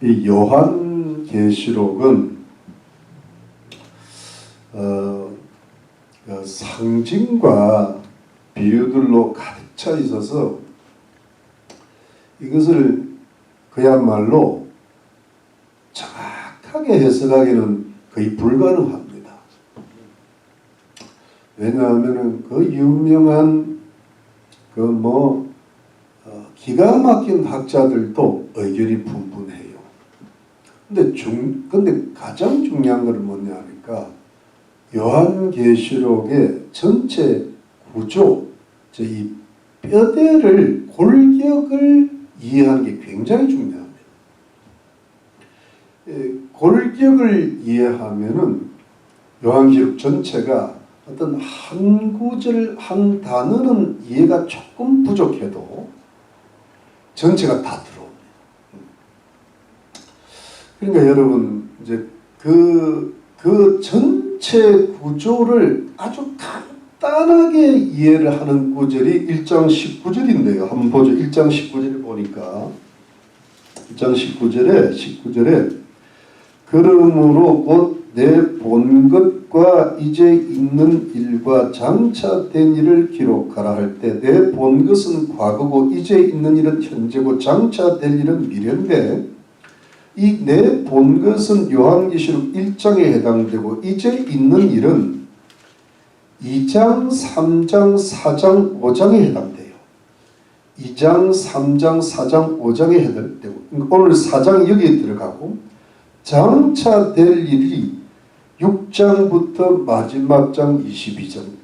이 요한계시록은 상징과 비유들로 가득 차 있어서 이것을 그야말로 정확하게 해석하기는 거의 불가능합니다. 왜냐하면 그 유명한 기가 막힌 학자들도 의견이 분분해요. 근데 가장 중요한 것은 뭐냐 하니까 요한계시록의 전체 구조, 이 뼈대를, 골격을 이해하는 게 굉장히 중요합니다. 골격을 이해하면은 요한계시록 전체가 어떤 한 구절, 한 단어는 이해가 조금 부족해도 전체가 다 들어옵니다. 그러니까 여러분, 이제 그 전체 구조를 아주 간단하게 이해를 하는 구절이 1장 19절인데요. 한번 보죠. 1장 19절을 보니까 1장 19절에 그러므로 곧 내 본 것과 이제 있는 일과 장차 된 일을 기록하라 할 때 내 본 것은 과거고 이제 있는 일은 현재고 장차 될 일은 미래인데 이 내 본 것은 요한계시록 1장에 해당되고 이제 있는 일은 2장, 3장, 4장, 5장에 해당돼요. 2장, 3장, 4장, 5장에 해당되고 오늘 4장이 여기에 들어가고 장차 될 일이 6장부터 마지막 장 22장입니다.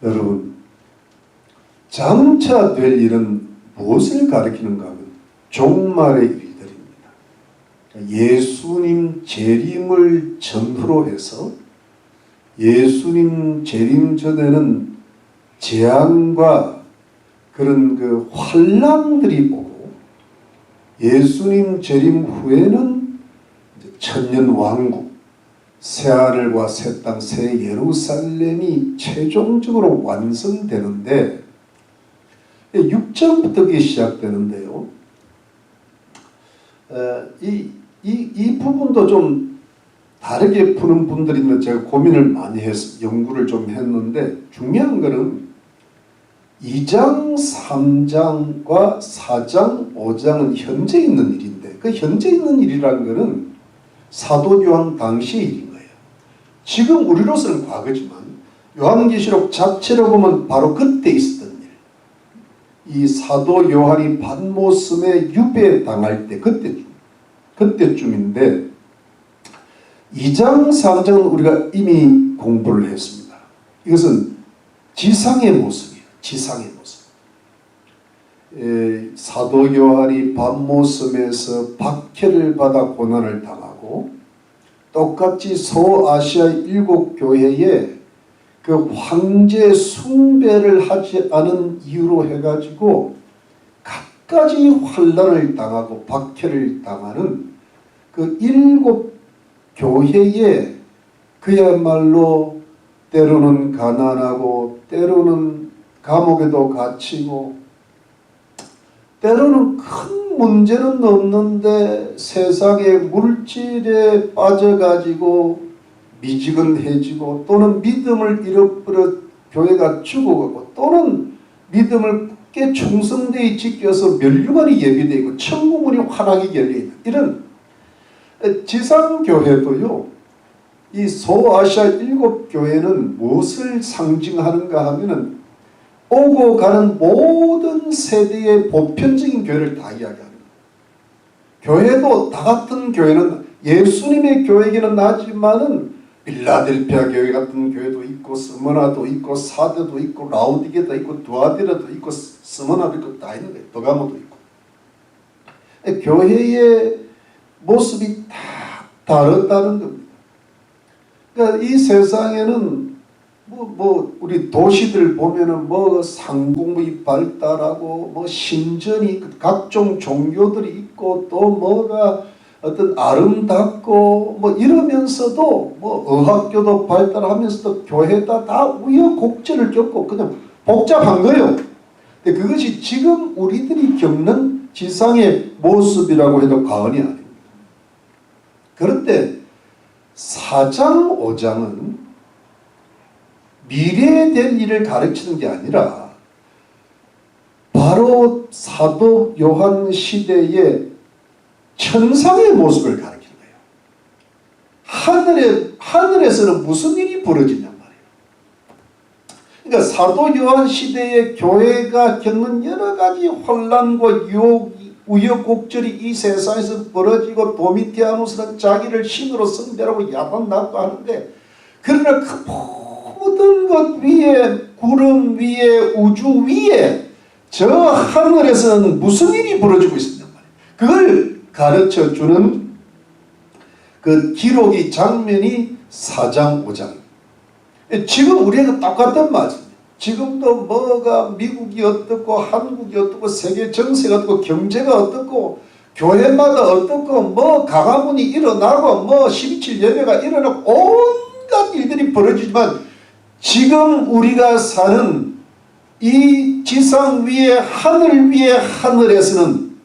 여러분, 장차 될 일은 무엇을 가리키는가 하면 종말의 일들입니다. 예수님 재림을 전후로 해서 예수님 재림 전에는 재앙과 그런 환난들이 오고 예수님 재림 후에는 천년 왕국, 새하늘과 새 땅, 새 예루살렘이 최종적으로 완성되는데 6장부터 그게 시작되는데요. 이 부분도 좀 다르게 푸는 분들이 있는데 제가 고민을 많이 해서 연구를 좀 했는데 중요한 거는 2장, 3장과 4장, 5장은 현재 있는 일인데 그 현재 있는 일이라는 것은 사도 요한 당시의 일인 거예요. 지금 우리로서는 과거지만 요한계시록 자체로 보면 바로 그때 있었던 일. 이 사도 요한이 patmos에 유배당할 때 그때쯤인데 2장, 3장은 우리가 이미 공부를 했습니다. 이것은 지상의 모습이에요. 지상의 모습. 사도 요한이 patmos에서 박해를 받아 고난을 당하고 똑같이 소아시아 7교회에 그 황제 숭배를 하지 않은 이유로 해가지고 갖가지 환난을 당하고 박해를 당하는 그 7교회에 그야말로 때로는 가난하고 때로는 감옥에도 갇히고 때로는 큰 문제는 없는데 세상의 물질에 빠져가지고 미지근해지고 또는 믿음을 잃어버려 교회가 죽어가고 또는 믿음을 굳게 충성되이 지켜서 멸류관이 예비되어 있고 천국문이 환하게 열려있는 이런 지상교회도요. 이 소아시아 7교회는 무엇을 상징하는가 하면은 오고 가는 모든 세대의 보편적인 교회를 다 이야기하는 거예요. 교회도 다 같은 교회는 예수님의 교회이기는 하지만은 빌라델피아 교회 같은 교회도 있고 스무나도 있고 사데도 있고 라우디게도 있고 두아디라도 있고 스무나도 있고 다 있는 거예요. 버가모도 있고. 교회의 모습이 다 다르다는 겁니다. 그러니까 이 세상에는 우리 도시들 보면은 상공이 발달하고 신전이 각종 종교들이 있고 또 뭐가 어떤 아름답고 이러면서도 의학교도 발달하면서도 교회다 다 우여곡절을 겪고 그냥 복잡한 거예요. 근데 그것이 지금 우리들이 겪는 지상의 모습이라고 해도 과언이 아닙니다. 그런데 4장 5장은 미래에 될 일을 가르치는 게 아니라 바로 사도 요한 시대의 천상의 모습을 가르치는 거예요. 하늘에서는 무슨 일이 벌어지냔 말이에요. 그러니까 사도 요한 시대의 교회가 겪는 여러 가지 혼란과 유혹, 우여곡절이 이 세상에서 벌어지고 도미티아누스는 자기를 신으로 숭배하고 야단나고 하는데, 그러나 그 모든 것 위에, 구름 위에, 우주 위에 저 하늘에서는 무슨 일이 벌어지고 있었단 말이에요. 그걸 가르쳐주는 그 기록이, 장면이 4장 5장. 지금 우리가 똑같단 말이에요. 지금도 뭐가 미국이 어떻고 한국이 어떻고 세계 정세가 어떻고 경제가 어떻고 교회마다 어떻고 뭐 가가문이 일어나고 뭐 12.7 예배가 일어나고 온갖 일들이 벌어지지만, 지금 우리가 사는 이 지상 위에 하늘 위에 하늘에서는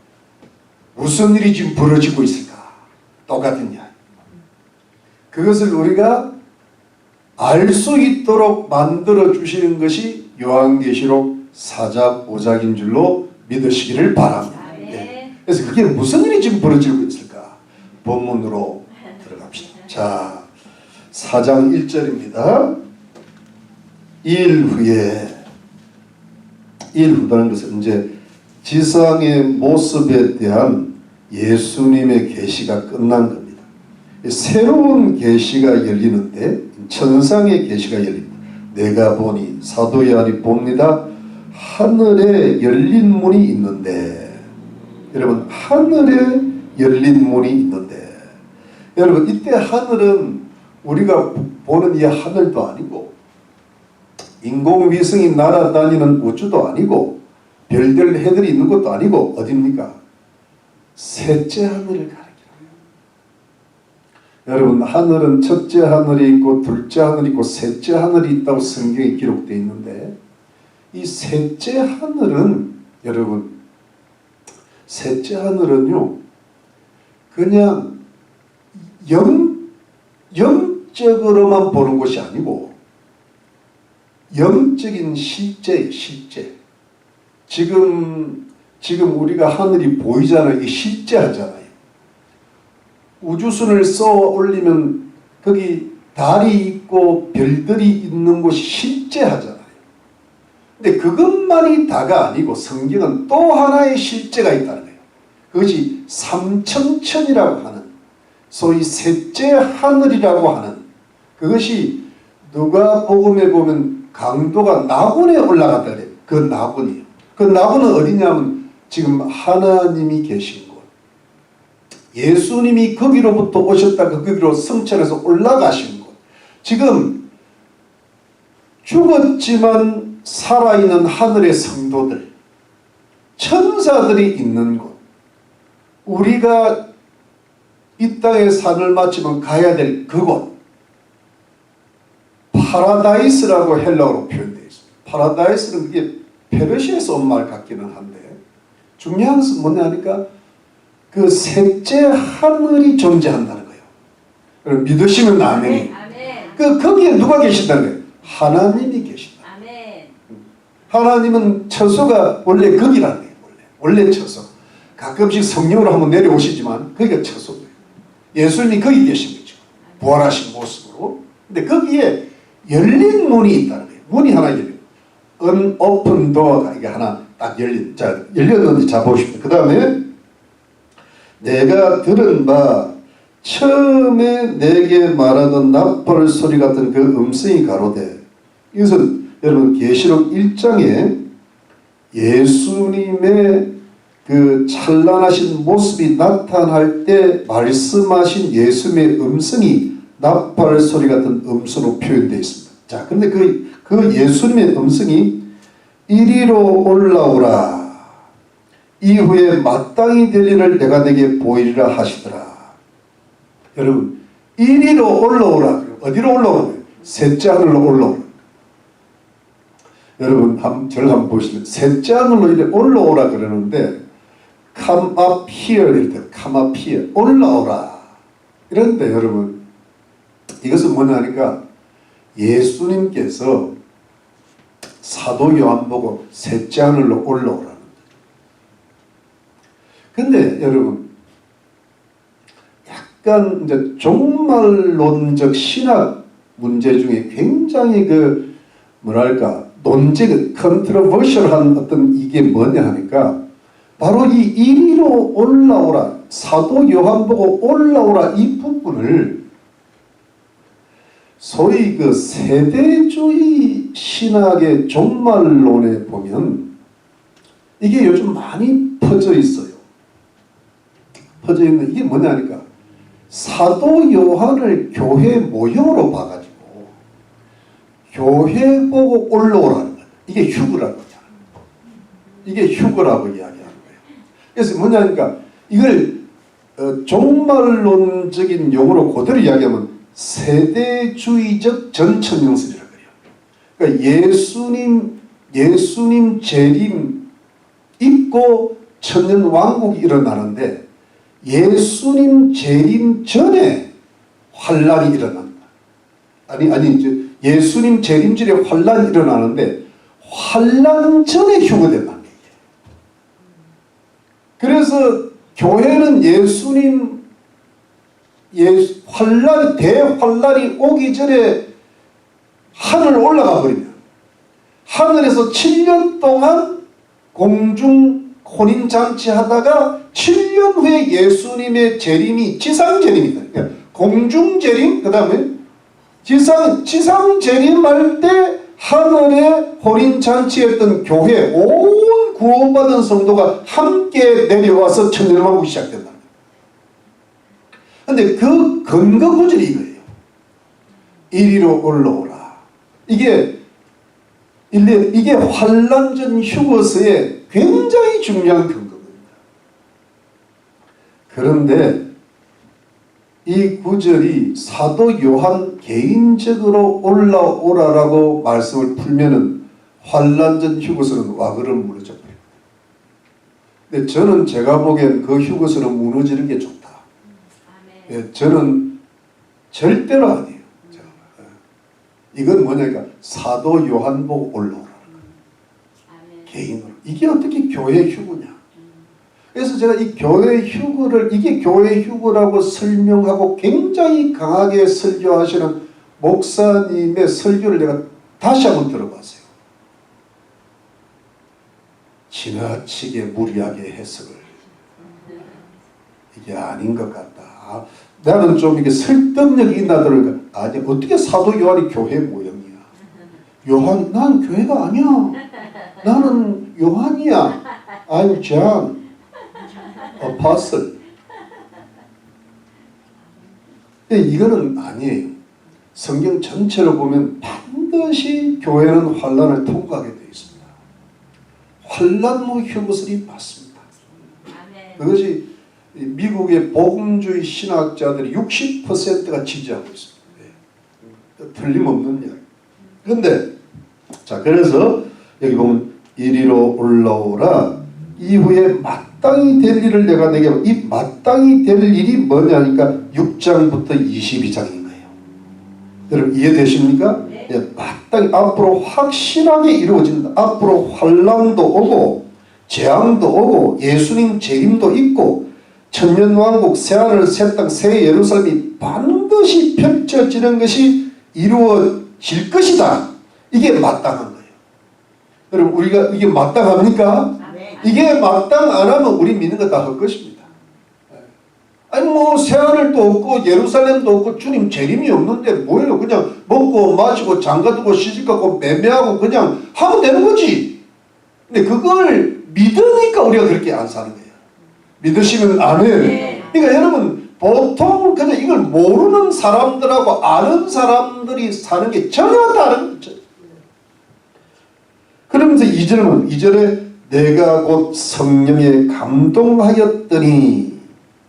무슨 일이 지금 벌어지고 있을까? 똑같은 이야기. 그것을 우리가 알 수 있도록 만들어 주시는 것이 요한계시록 4장 5장인 줄로 믿으시기를 바랍니다. 네. 그래서 그게 무슨 일이 지금 벌어지고 있을까? 본문으로 들어갑시다. 자, 4장 1절입니다. 일 후라는 것은 이제 지상의 모습에 대한 예수님의 계시가 끝난 겁니다. 새로운 계시가 열리는데, 천상의 계시가 열립니다. 내가 보니, 사도 요한이 봅니다. 하늘에 열린 문이 있는데, 여러분, 하늘에 열린 문이 있는데, 여러분, 이때 하늘은 우리가 보는 이 하늘도 아니고, 인공위성이 날아다니는 우주도 아니고, 별들 해들이 있는 것도 아니고, 어딥니까? 셋째 하늘을 가리켜요. 여러분, 하늘은 첫째 하늘이 있고 둘째 하늘이 있고 셋째 하늘이 있다고 성경에 기록되어 있는데, 이 셋째 하늘은, 여러분, 셋째 하늘은요, 그냥 영적으로만 보는 것이 아니고 영적인 실제예요. 실제. 지금 우리가 하늘이 보이잖아요. 이게 실제하잖아요. 우주선을 쏘아 올리면 거기 달이 있고 별들이 있는 곳이 실제하잖아요. 근데 그것만이 다가 아니고 성경은 또 하나의 실제가 있다는 거예요. 그것이 삼천천이라고 하는, 소위 셋째 하늘이라고 하는, 그것이 누가복음에 보면 강도가 나군에 올라갔다 그래요. 그 나군이에요. 그 나군은 어디냐면 지금 하나님이 계신 곳, 예수님이 거기로부터 오셨다가 거기로 성천에서 올라가신 곳, 지금 죽었지만 살아있는 하늘의 성도들, 천사들이 있는 곳, 우리가 이 땅에 산을 마치면 가야 될 그곳, 파라다이스라고 헬라어로 표현되어 있습니다. 파라다이스는 그게 페르시아에서 온 말 같기는 한데, 중요한 것은 뭐냐니까 그 셋째 하늘이 존재한다는 거예요. 그럼 믿으시면 아멘. 거기에 누가 계신다는 거예요? 하나님이 계신다. 아멘. 하나님은 처소가 원래 거기라는 거예요. 원래 처소. 가끔씩 성령으로 한번 내려오시지만 거기가 처소예요. 예수님이 거기 계신 거죠. 부활하신 모습으로. 근데 거기에 열린 문이 있다는 거예요. 문이 하나 열린. Unopen door가 이게 하나 딱 열린. 자, 열렸는지 자 보십시오. 그 다음에 내가 들은 바 처음에 내게 말하던 나팔 소리 같은 그 음성이 가로되, 이것은 여러분 계시록 1장에 예수님의 그 찬란하신 모습이 나타날 때 말씀하신 예수님의 음성이 나팔 소리 같은 음성으로 표현되어 있습니다. 자, 근데 그 예수님의 음성이 이리로 올라오라. 이후에 마땅히 될 일을 내가 내게 보이리라 하시더라. 여러분, 이리로 올라오라. 어디로 올라오라? 셋째 하늘로 올라오라. 여러분 저를 한번 보시면 셋째 하늘로 이렇게 올라오라 그러는데 come up here 이럴 때 come up here 올라오라 이런데 여러분 이것은 뭐냐 하니까 예수님께서 사도 요한 보고 셋째 하늘로 올라오라는 거예요. 근데 여러분 약간 이제 종말론적 신학 문제 중에 굉장히 그 뭐랄까 논쟁 컨트로버셜한 어떤 이게 뭐냐 하니까 바로 이 이리로 올라오라 사도 요한 보고 올라오라 이 부분을 소위 그 세대주의 신학의 종말론에 보면 이게 요즘 많이 퍼져 있어요. 퍼져 있는 이게 뭐냐 하니까 사도 요한을 교회 모형으로 봐가지고 교회 보고 올라오라는 거예요. 이게 휴거라고 이야기하는 거예요. 이게 휴거라고 이야기하는 거예요. 그래서 뭐냐 하니까 이걸 종말론적인 용어로 그대로 이야기하면 세대주의적 전천명설이라고 해요. 그러니까 예수님 재림 있고 천년왕국이 일어나는데 예수님 재림 전에 환란이 일어난다. 아니 이제 예수님 재림절에 환란이 일어나는데 환란 전에 휴거된다는 얘기예요. 그래서 교회는 대환란이 오기 전에 하늘 올라가 버리면 하늘에서 7년 동안 공중 혼인잔치 하다가 7년 후에 예수님의 재림이 지상재림이다. 그러니까 공중재림 그 다음에 지상재림할 때 하늘에 혼인잔치했던 교회 온 구원받은 성도가 함께 내려와서 천년왕국이 시작된다. 근데 그 근거 구절이 이거예요. 이리로 올라오라. 이게 환란전 휴거서의 굉장히 중요한 근거입니다. 그런데 이 구절이 사도 요한 개인적으로 올라오라라고 말씀을 풀면은 환란전 휴거서는 와그름 무너져 버립니다. 근데 저는 제가 보기엔 그 휴거서는 무너지는 게 좋다. 예, 저는 절대로 아니에요. 이건 뭐냐니까 사도 요한 보고 올라오라는 거예요. 개인으로. 이게 어떻게 교회 휴거냐. 그래서 제가 이 교회 휴거를 이게 교회 휴거라고 설명하고 굉장히 강하게 설교하시는 목사님의 설교를 내가 다시 한번 들어봤어요. 지나치게 무리하게 해석을 이게 아닌 것 같다. 나는 좀 이게 설득력이 있나 들으니까 아니 어떻게 사도 요한이 교회 모형이야. 요한 난 교회가 아니야. 나는 요한이야. I'm John. Apostle. 근데 이거는 아니에요. 성경 전체로 보면 반드시 교회는 환란을 통과하게 되어 있습니다. 환란무 휴거설이 맞습니다. 그것이 미국의 복음주의 신학자들이 60%가 지지하고 있습니다. 틀림없는 이야기. 그런데 자 그래서 여기 보면 이리로 올라오라 이후에 마땅히 될 일을 내가 내게 이 마땅히 될 일이 뭐냐니까 6장부터 22장인 거예요. 여러분 이해되십니까? 네. 예, 마땅히 앞으로 확실하게 이루어진다. 앞으로 환란도 오고 재앙도 오고 예수님 재림도 있고 천년왕국 새하늘 새땅 새 예루살렘이 반드시 펼쳐지는 것이 이루어질 것이다. 이게 마땅한 거예요. 여러분 우리가 이게 마땅합니까? 이게 마땅 안 하면 우리 믿는 거 다 헛것입니다. 아니 뭐 새하늘도 없고 예루살렘도 없고 주님 재림이 없는데 뭐예요? 그냥 먹고 마시고 장가두고 시집가고 매매하고 그냥 하면 되는 거지. 근데 그걸 믿으니까 우리가 그렇게 안 사는 거예요. 믿으시면 아멘. 그러니까 여러분 보통 그냥 이걸 모르는 사람들하고 아는 사람들이 사는 게 전혀 다른 거죠. 그러면서 2절에 내가 곧 성령에 감동하였더니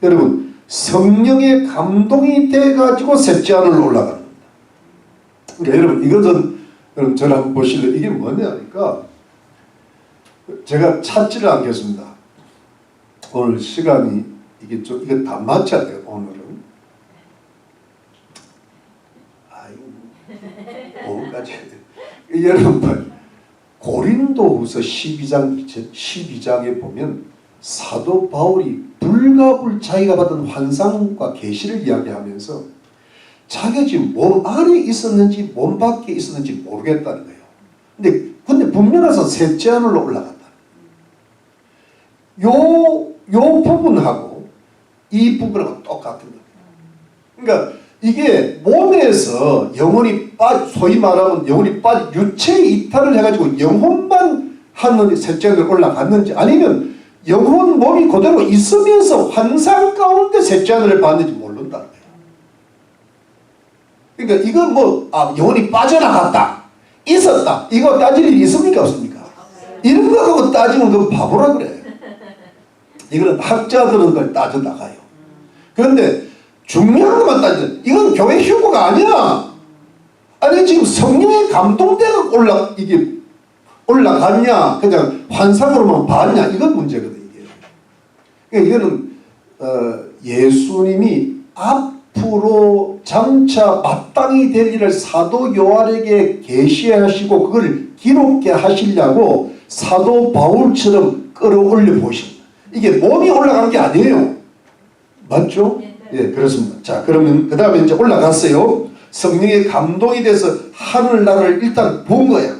여러분 성령의 감동이 돼가지고 셋째 하늘로 올라가는 겁니다. 그러니까 여러분 이것은 그럼 저를 한번 보실래요? 이게 뭐냐니까 제가 찾지를 않겠습니다. 오늘 시간이 이게 좀 이거 다 맞춰야 돼요. 오늘은 뭐까지 여러분 고린도후서 12장에 보면 사도 바울이 불가불 자기가 받은 환상과 계시를 이야기하면서 자기가 지금 몸 안에 있었는지 몸 밖에 있었는지 모르겠다는 거예요. 근데 분명해서 셋째 하늘로 올라갔다. 요 부분하고 이 부분하고 똑같은 거예요. 그러니까 이게 몸에서 영혼이 소위 말하면 영혼이 유체 이탈을 해가지고 영혼만 하늘에 셋째 하늘로 올라갔는지 아니면 영혼 몸이 그대로 있으면서 환상 가운데 셋째 하늘을 봤는지 모른다는 거예요. 그러니까 이건 영혼이 빠져나갔다, 있었다, 이거 따질 일이 있습니까 없습니까? 이런 거 갖고 따지면 그건 바보라 그래. 이거는 학자들은 그걸 따져나가요. 그런데 중요한 것만 따지면 이건 교회 휴거가 아니야. 아니 지금 성령의 감동대가 이게 올라갔냐 그냥 환상으로만 봤냐 이건 문제거든. 이게. 그러니까 이거는 예수님이 앞으로 장차 마땅히 될 일을 사도 요한에게 계시하시고 그걸 기록해 하시려고 사도 바울처럼 끌어올려 보십니다. 이게 몸이 올라간 게 아니에요. 맞죠? 예, 그렇습니다. 자, 그러면 그 다음에 이제 올라갔어요. 성령의 감동이 돼서 하늘나라를 일단 본 거야.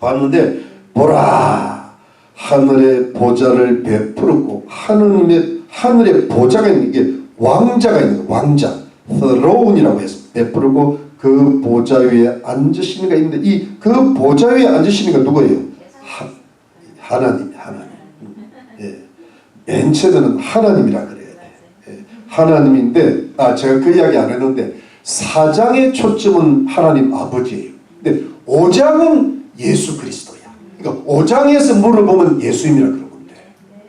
봤는데 보라 하늘의 보좌를 베풀었고 하늘의 보좌가 있는 게 왕자가 있는 거예요. 왕자 스론이라고 해서 베풀고 그 보좌 위에 앉으시는 가 있는데 그 보좌 위에 앉으시는 가 누구예요? 하나님. 예. 맨 처음에는 하나님이라 그래야 돼. 예. 하나님인데 제가 그 이야기 안 했는데 4장의 초점은 하나님 아버지예요. 근데 5장은 예수 그리스도야. 그러니까 5장에서 물어보면 예수님이라 그러면 돼.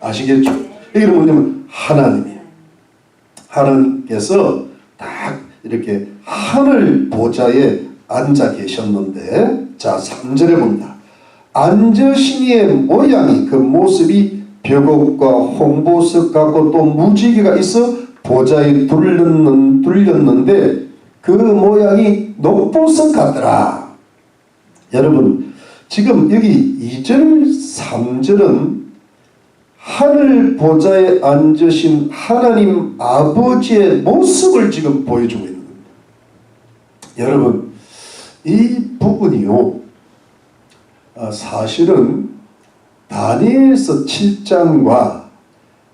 아시겠죠? 이게 뭐냐면 하나님이에요. 하나님께서 딱 이렇게 하늘 보좌에 앉아 계셨는데 자 3절에 봅니다. 앉으시니의 모양이 그 모습이 벽옥과 홍보석 같고 또 무지개가 있어 보좌에 둘렸는데 그 모양이 녹보석 같더라. 여러분 지금 여기 2절 3절은 하늘 보좌에 앉으신 하나님 아버지의 모습을 지금 보여주고 있는 겁니다. 여러분 이 부분이요 사실은 다니엘서 7장과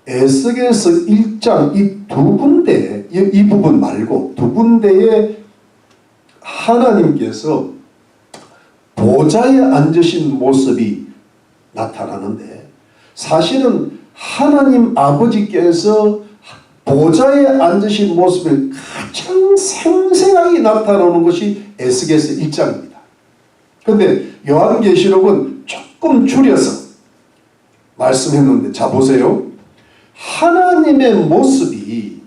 에스겔서 1장 이 두 군데 이 부분 말고 두 군데에 하나님께서 보좌에 앉으신 모습이 나타나는데 사실은 하나님 아버지께서 보좌에 앉으신 모습을 가장 생생하게 나타나는 것이 에스겔서 1장입니다. 그런데 요한계시록은 조금 줄여서 말씀했는데 자 보세요. 하나님의 모습이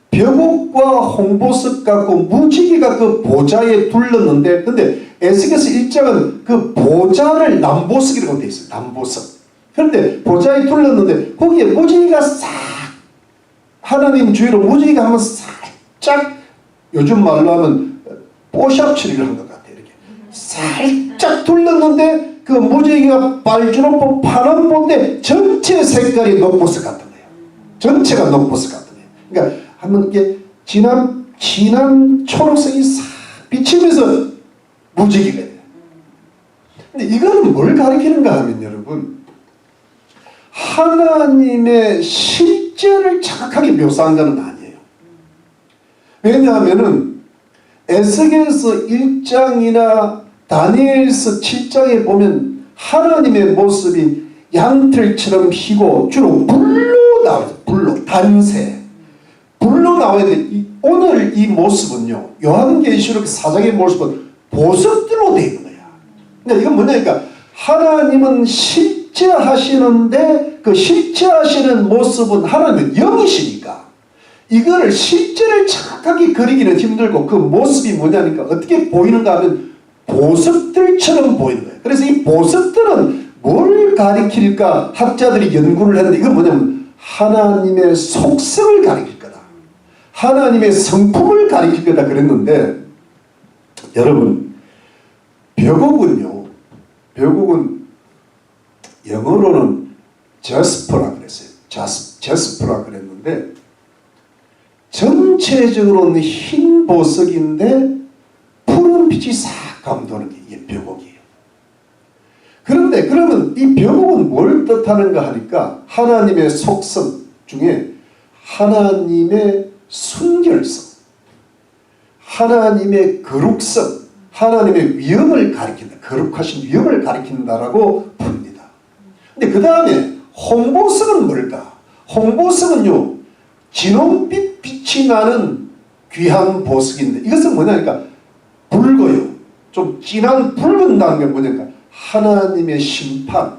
벽옥과 홍보석 같고 무지개가 그 보좌에 둘렀는데 근데 에스겔서 1장은 그 보좌를 남보석이라고 되어 있어요. 남보석. 그런데 보좌에 둘렀는데 거기에 무지개가 싹 하나님 주위로 무지개가 한번 살짝 요즘 말로 하면 뽀샵 처리를 한 것 같아요. 이렇게 살짝 둘렀는데 그 무지개가 빨주노포 파란보인데 전체 색깔이 녹보석 같은 거예요. 전체가 녹보석 같은 거예요. 그러니까 한번 이렇게 진한 초록색이 싹 비치면서 무지개가 돼요. 근데 이거는 뭘 가리키는가 하면 여러분 하나님의 실제를 정확하게 묘사한 것은 아니에요. 왜냐하면은 에스겔서 1장이나 다니엘서 7장에 보면 하나님의 모습이 양털처럼 희고 주로 불로 나와요. 불로 단세 불로 나와야 돼. 오늘 이 모습은요 요한계시록 4장의 모습은 보석들로 되어 있는 거야. 그러니까 이건 뭐냐니까 하나님은 실제 하시는데 그 실제 하시는 모습은 하나님은 영이시니까 이거를 실제를 정확하게 그리기는 힘들고 그 모습이 뭐냐니까 어떻게 보이는가 하면 보석들처럼 보이는 거예요. 그래서 이 보석들은 뭘 가리킬까 학자들이 연구를 했는데 이건 뭐냐면 하나님의 속성을 가리킬 거다. 하나님의 성품을 가리킬 거다 그랬는데 여러분 벽옥은요. 벽옥은 영어로는 제스퍼라 그랬어요. 제스퍼라 그랬는데 전체적으로는 흰 보석인데 푸른 빛이 싹 감도는 게 이게 벽옥이에요. 그런데 그러면 이 벽옥은 뭘 뜻하는가 하니까 하나님의 속성 중에 하나님의 순결성, 하나님의 거룩성, 하나님의 위엄을 가리킨다. 거룩하신 위엄을 가리킨다라고 봅니다. 근데 그 다음에 홍보성은 뭘까? 홍보성은요, 진홍빛 빛이 나는 귀한 보석인데 이것은 뭐냐니까 붉어요. 좀 진한 붉은다는 게 뭐냐니까 하나님의 심판,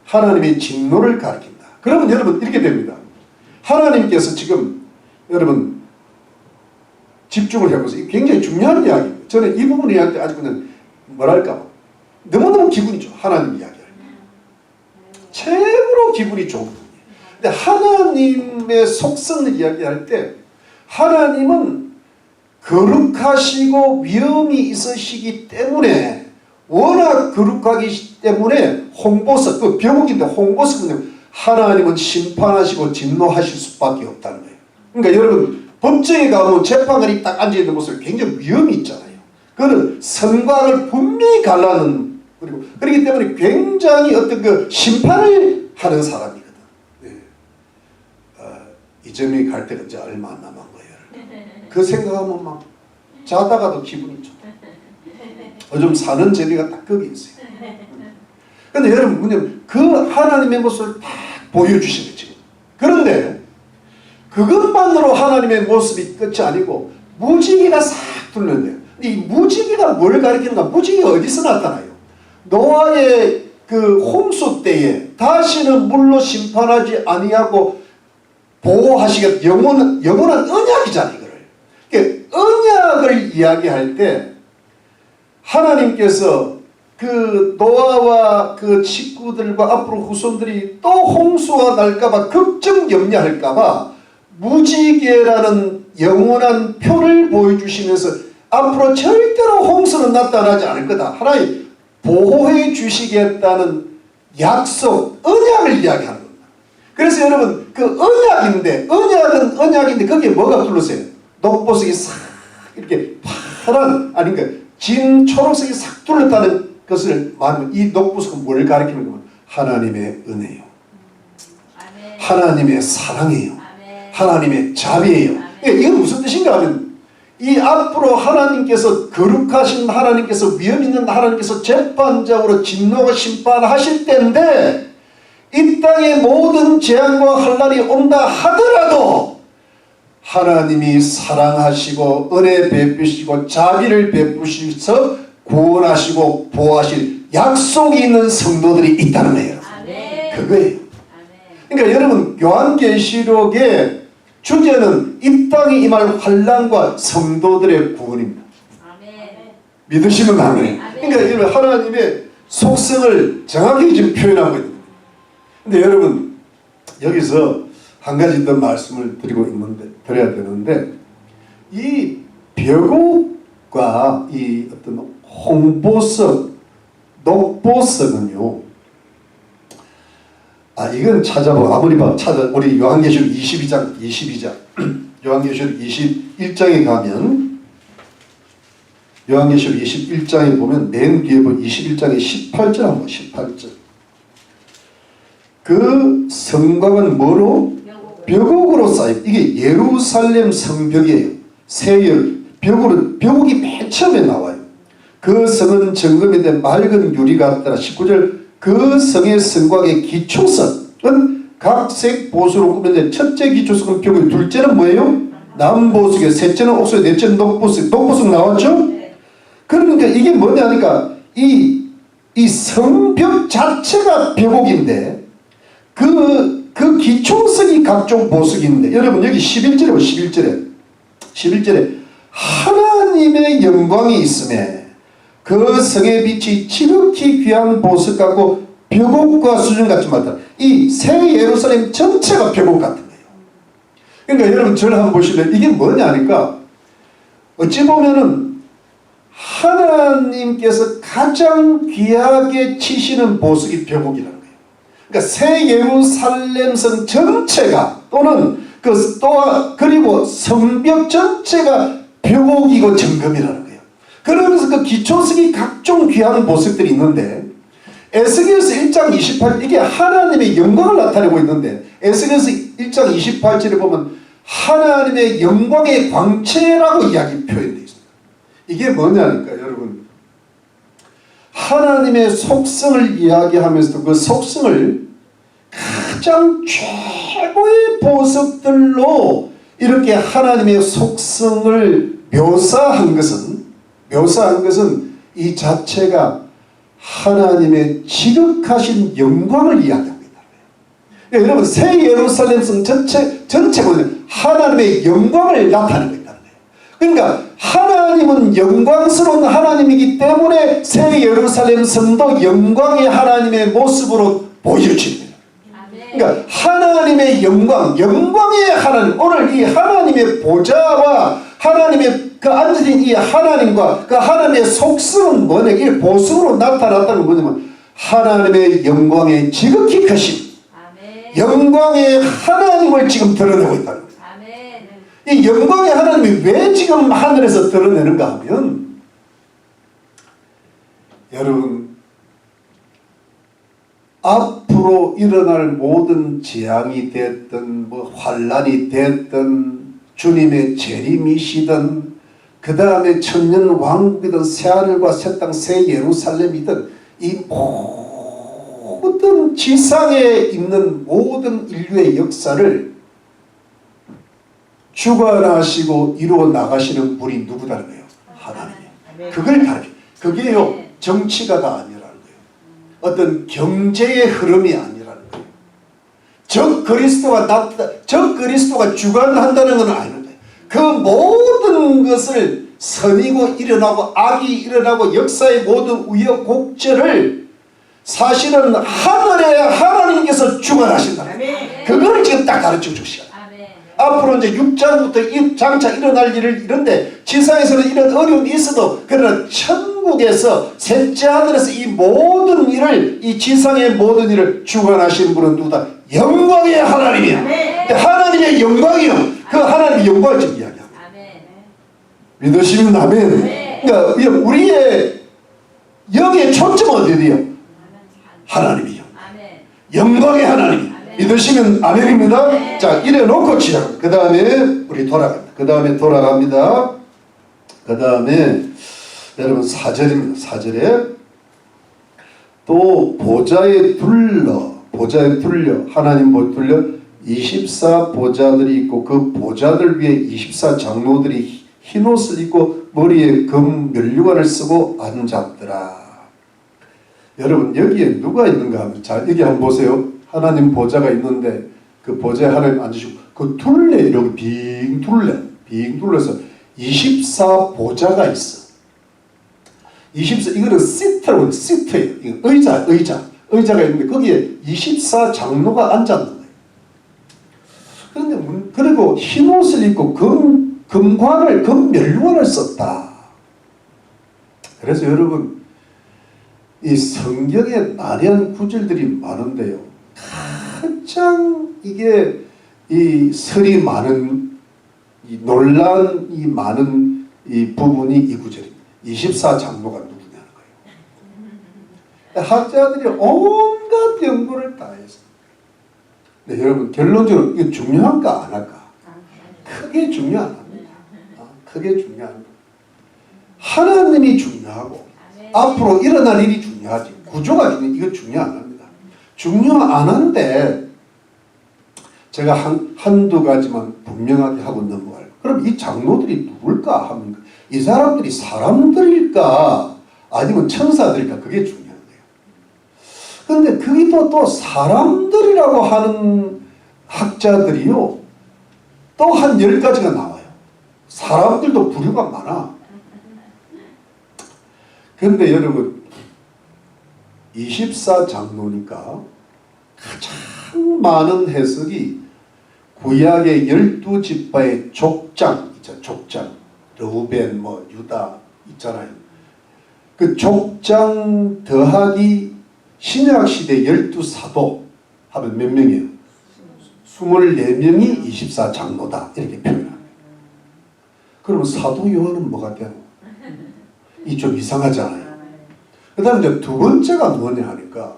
하나님의 진노를 가리킨다. 그러면 여러분 이렇게 됩니다. 하나님께서 지금 여러분 집중을 해보세요. 굉장히 중요한 이야기예요. 저는 이 부분을 이야기할 때 아주 그냥 뭐랄까 너무너무 기분이 좋아. 하나님 이야기할 때 최고로 기분이 좋은 부분이에요. 근데 하나님의 속성을 이야기할 때 하나님은 거룩하시고 위엄이 있으시기 때문에 워낙 거룩하기 때문에 홍보석, 그 벽옥인데 홍보석은 하나님은 심판하시고 진노하실 수밖에 없다는 거예요. 그러니까 여러분 법정에 가면 재판관이 딱 앉아있는 모습에 굉장히 위험이 있잖아요. 그거는 선과 을 분명히 갈라는 그리고 그렇기 때문에 굉장히 어떤 그 심판을 하는 사람이거든. 네. 이 점이 갈 때가 이제 얼마 안 남은 거예요. 그 생각하면 막 자다가도 기분이 좋아. 요즘 사는 재미가 딱 거기 있어요. 근데 여러분 뭐냐면 그 하나님의 모습을 딱 보여주시는 지금. 그런데 그것만으로 하나님의 모습이 끝이 아니고 무지개가 싹 둘러요. 이 무지개가 뭘 가리키는가? 무지개가 어디서 나타나요? 노아의 그 홍수 때에 다시는 물로 심판하지 아니하고 보호하시겠다. 영원한 언약이잖아요. 이거를. 그러니까 언약을 이야기할 때 하나님께서 그 노아와 그 식구들과 앞으로 후손들이 또 홍수가 날까봐 걱정 염려할까봐 무지개라는 영원한 표를 보여주시면서 앞으로 절대로 홍수는 나타나지 않을 거다. 하나님 보호해 주시겠다는 약속, 언약을 이야기하는 겁니다. 그래서 여러분 그 언약인데 거기에 뭐가 둘러서요? 녹보석이 싹 이렇게 파란 아닌가 진 초록색이 싹 둘렀다는 것을 말하면 이 녹보석은 뭘 가리키는 거면 하나님의 은혜요. 아멘. 하나님의 사랑이에요. 아멘. 하나님의 자비예요. 그러니까 이건 무슨 뜻인가 하면 이 앞으로 하나님께서 거룩하신 하나님께서 위엄 있는 하나님께서 재판적으로 진노가 심판하실 때인데 이 땅의 모든 재앙과 환난이 온다 하더라도 하나님이 사랑하시고 은혜 베푸시고 자비를 베푸셔서 구원하시고 보호하실 약속이 있는 성도들이 있다는 거예요. 아멘. 그거예요. 아멘. 그러니까 여러분 요한계시록의 주제는 이 땅에 임할 환난과 성도들의 구원입니다. 아멘. 믿으시면 아멘. 그러니까 여러분 하나님의 속성을 정확히 지금 표현하고 있는 거예요. 근데 여러분 여기서 한 가지 더 말씀을 드려야 되는데 이 벽옥과 이 어떤 홍보석, 녹보석은요. 이건 찾아보고 아무리 봐도 우리 요한계시록 22장 요한계시록 21장에 가면 요한계시록 21장에 보면 맨 뒤에 보면 21장의 18절 한번 18절 그 성곽은 뭐로? 벽옥으로 쌓여 이게 예루살렘 성벽이에요. 벽옥이 맨 처음에 나와요. 그 성은 정금인데 맑은 유리 같더라. 19절 그 성의 성곽의 기초석은 각색 보수로 꾸며진 첫째 기초석은 벽옥, 둘째는 뭐예요? 남보석이에요. 셋째는 옥석, 넷째는 녹보석. 녹보석 나왔죠? 그러니까 이게 뭐냐니까 이 성벽 자체가 벽옥인데 그 기초석이 각종 보석인데 여러분 여기 11절에 11절에 하나님의 영광이 있음에 그 성의 빛이 지극히 귀한 보석 같고 벽옥과 수준 같지 않다. 이 새 예루살렘 전체가 벽옥 같은 거예요. 그러니까 여러분 저를 한번 보시면 이게 뭐냐니까 어찌 보면은 하나님께서 가장 귀하게 치시는 보석이 벽옥이라는 거예요. 그러니까 새 예루살렘 성 전체가 또는 그리고 성벽 전체가 벽옥이고 정금이라는 거예요. 그러면서 그 기초석이 각종 귀한 보석들이 있는데 에스겔서 1장 28 이게 하나님의 영광을 나타내고 있는데 에스겔서 1장 28절에 보면 하나님의 영광의 광채라고 이야기 표현되어 있습니다. 이게 뭐냐니까 여러분 하나님의 속성을 이야기하면서도 그 속성을 가장 최고의 보석들로 이렇게 하나님의 속성을 묘사한 것은 이 자체가 하나님의 지극하신 영광을 이야기하고 있다는 거예요. 여러분 새 예루살렘 성 전체가 하나님의 영광을 나타내고 있다는 거예요. 그러니까 하나님은 영광스러운 하나님이기 때문에 새 예루살렘 성도 영광의 하나님의 모습으로 보여집니다. 그러니까 하나님의 영광의 하나님, 오늘 이 하나님의 보좌와 하나님의 그 앉으신 이 하나님과 그 하나님의 속성은 뭐냐, 이 보석으로 나타났다는 건 뭐냐면 하나님의 영광의 지극히 크심, 영광의 하나님을 지금 드러내고 있다는 거예요. 이 영광의 하나님이 왜 지금 하늘에서 드러내는가 하면 여러분 앞으로 일어날 모든 재앙이 됐든 뭐 환란이 됐든 주님의 재림이시든 그 다음에 천년왕국이든 새하늘과 새 땅 새 예루살렘이든 이 모든 지상에 있는 모든 인류의 역사를 주관하시고 이루어 나가시는 분이 누구다는 거예요? 하나님이에요. 그걸 가르쳐. 그게요 정치가가 아니라는 거예요. 어떤 경제의 흐름이 아니라는 거예요. 적 그리스도가 주관한다는 건 아니에요. 그 모든 것을 선이고 일어나고 악이 일어나고 역사의 모든 우여곡절을 사실은 하늘의 하나님께서 주관하신다. 그걸 지금 딱 가르쳐 주시오. 앞으로 이제 6장부터 장차 일어날 일을 이런데 지상에서는 이런 어려움이 있어도 그러나 천국에서 셋째 하늘에서 이 모든 일을 이 지상의 모든 일을 주관하시는 분은 누구다? 영광의 하나님이야. 하나님의 영광이요. 그 하나님의 영광을 지금 이야기합니다. 믿으시면 아멘. 그러니까 우리의 영의 초점은 어디에요? 하나님이요. 영광의 하나님. 믿으시면 아멘입니다. 자, 이래 놓고 시작. 그 다음에 우리 돌아갑니다. 그 다음에 여러분 4절입니다. 4절에 또 보좌에 둘러 하나님 보좌에 둘러 24 보좌들이 있고 그 보좌들 위에 24 장로들이 흰옷을 입고 머리에 금 면류관을 쓰고 앉았더라. 여러분 여기에 누가 있는가 하면 자 여기 한번 보세요. 하나님 보좌가 있는데 그 보좌에 하나님 앉으시고 그 둘레 이렇게 빙 둘러서 24 보좌가 있어. 24 이거는 시트라고 시트예요. 의자가 있는데 거기에 24 장로가 앉았는 거예요. 그런데 그리고 흰 옷을 입고 금 면류관을 썼다. 그래서 여러분 이 성경에 난해한 구절들이 많은데요. 가장 이게 이 설이 많은 이 논란이 많은 이 부분이 이 구절입니다. 24 장로가 누구냐는 거예요. 학자들이 온갖 연구를 다 해서 네, 여러분 결론적으로 이거 중요한가 안 할까? 크게 중요 안 합니다. 크게 중요한 거. 하나님이 중요하고 앞으로 일어날 일이 중요하지. 구조가 중요해. 이거 중요 안 합니다. 중요 안 한데 제가 한두 가지만 분명하게 하고 넘어가요. 그럼 이 장로들이 누굴까 하면 이 사람들이 사람들일까 아니면 천사들일까 그게 중요한 거예요. 그런데 거기도 또 사람들이라고 하는 학자들이요 또 한 10가지가 나와요. 사람들도 부류가 많아. 그런데 여러분 24장로니까 가장 많은 해석이 구약의 12지파의 족장 있죠. 족장 르우벤 유다 있잖아요. 그 족장 더하기 신약시대 12사도 하면 몇 명이에요? 24명이 24장로다 이렇게 표현합니다. 그러면 사도 요한은 뭐가 되노? 이 좀 이상하잖아요. 그 다음 이제 두 번째가 뭐냐 하니까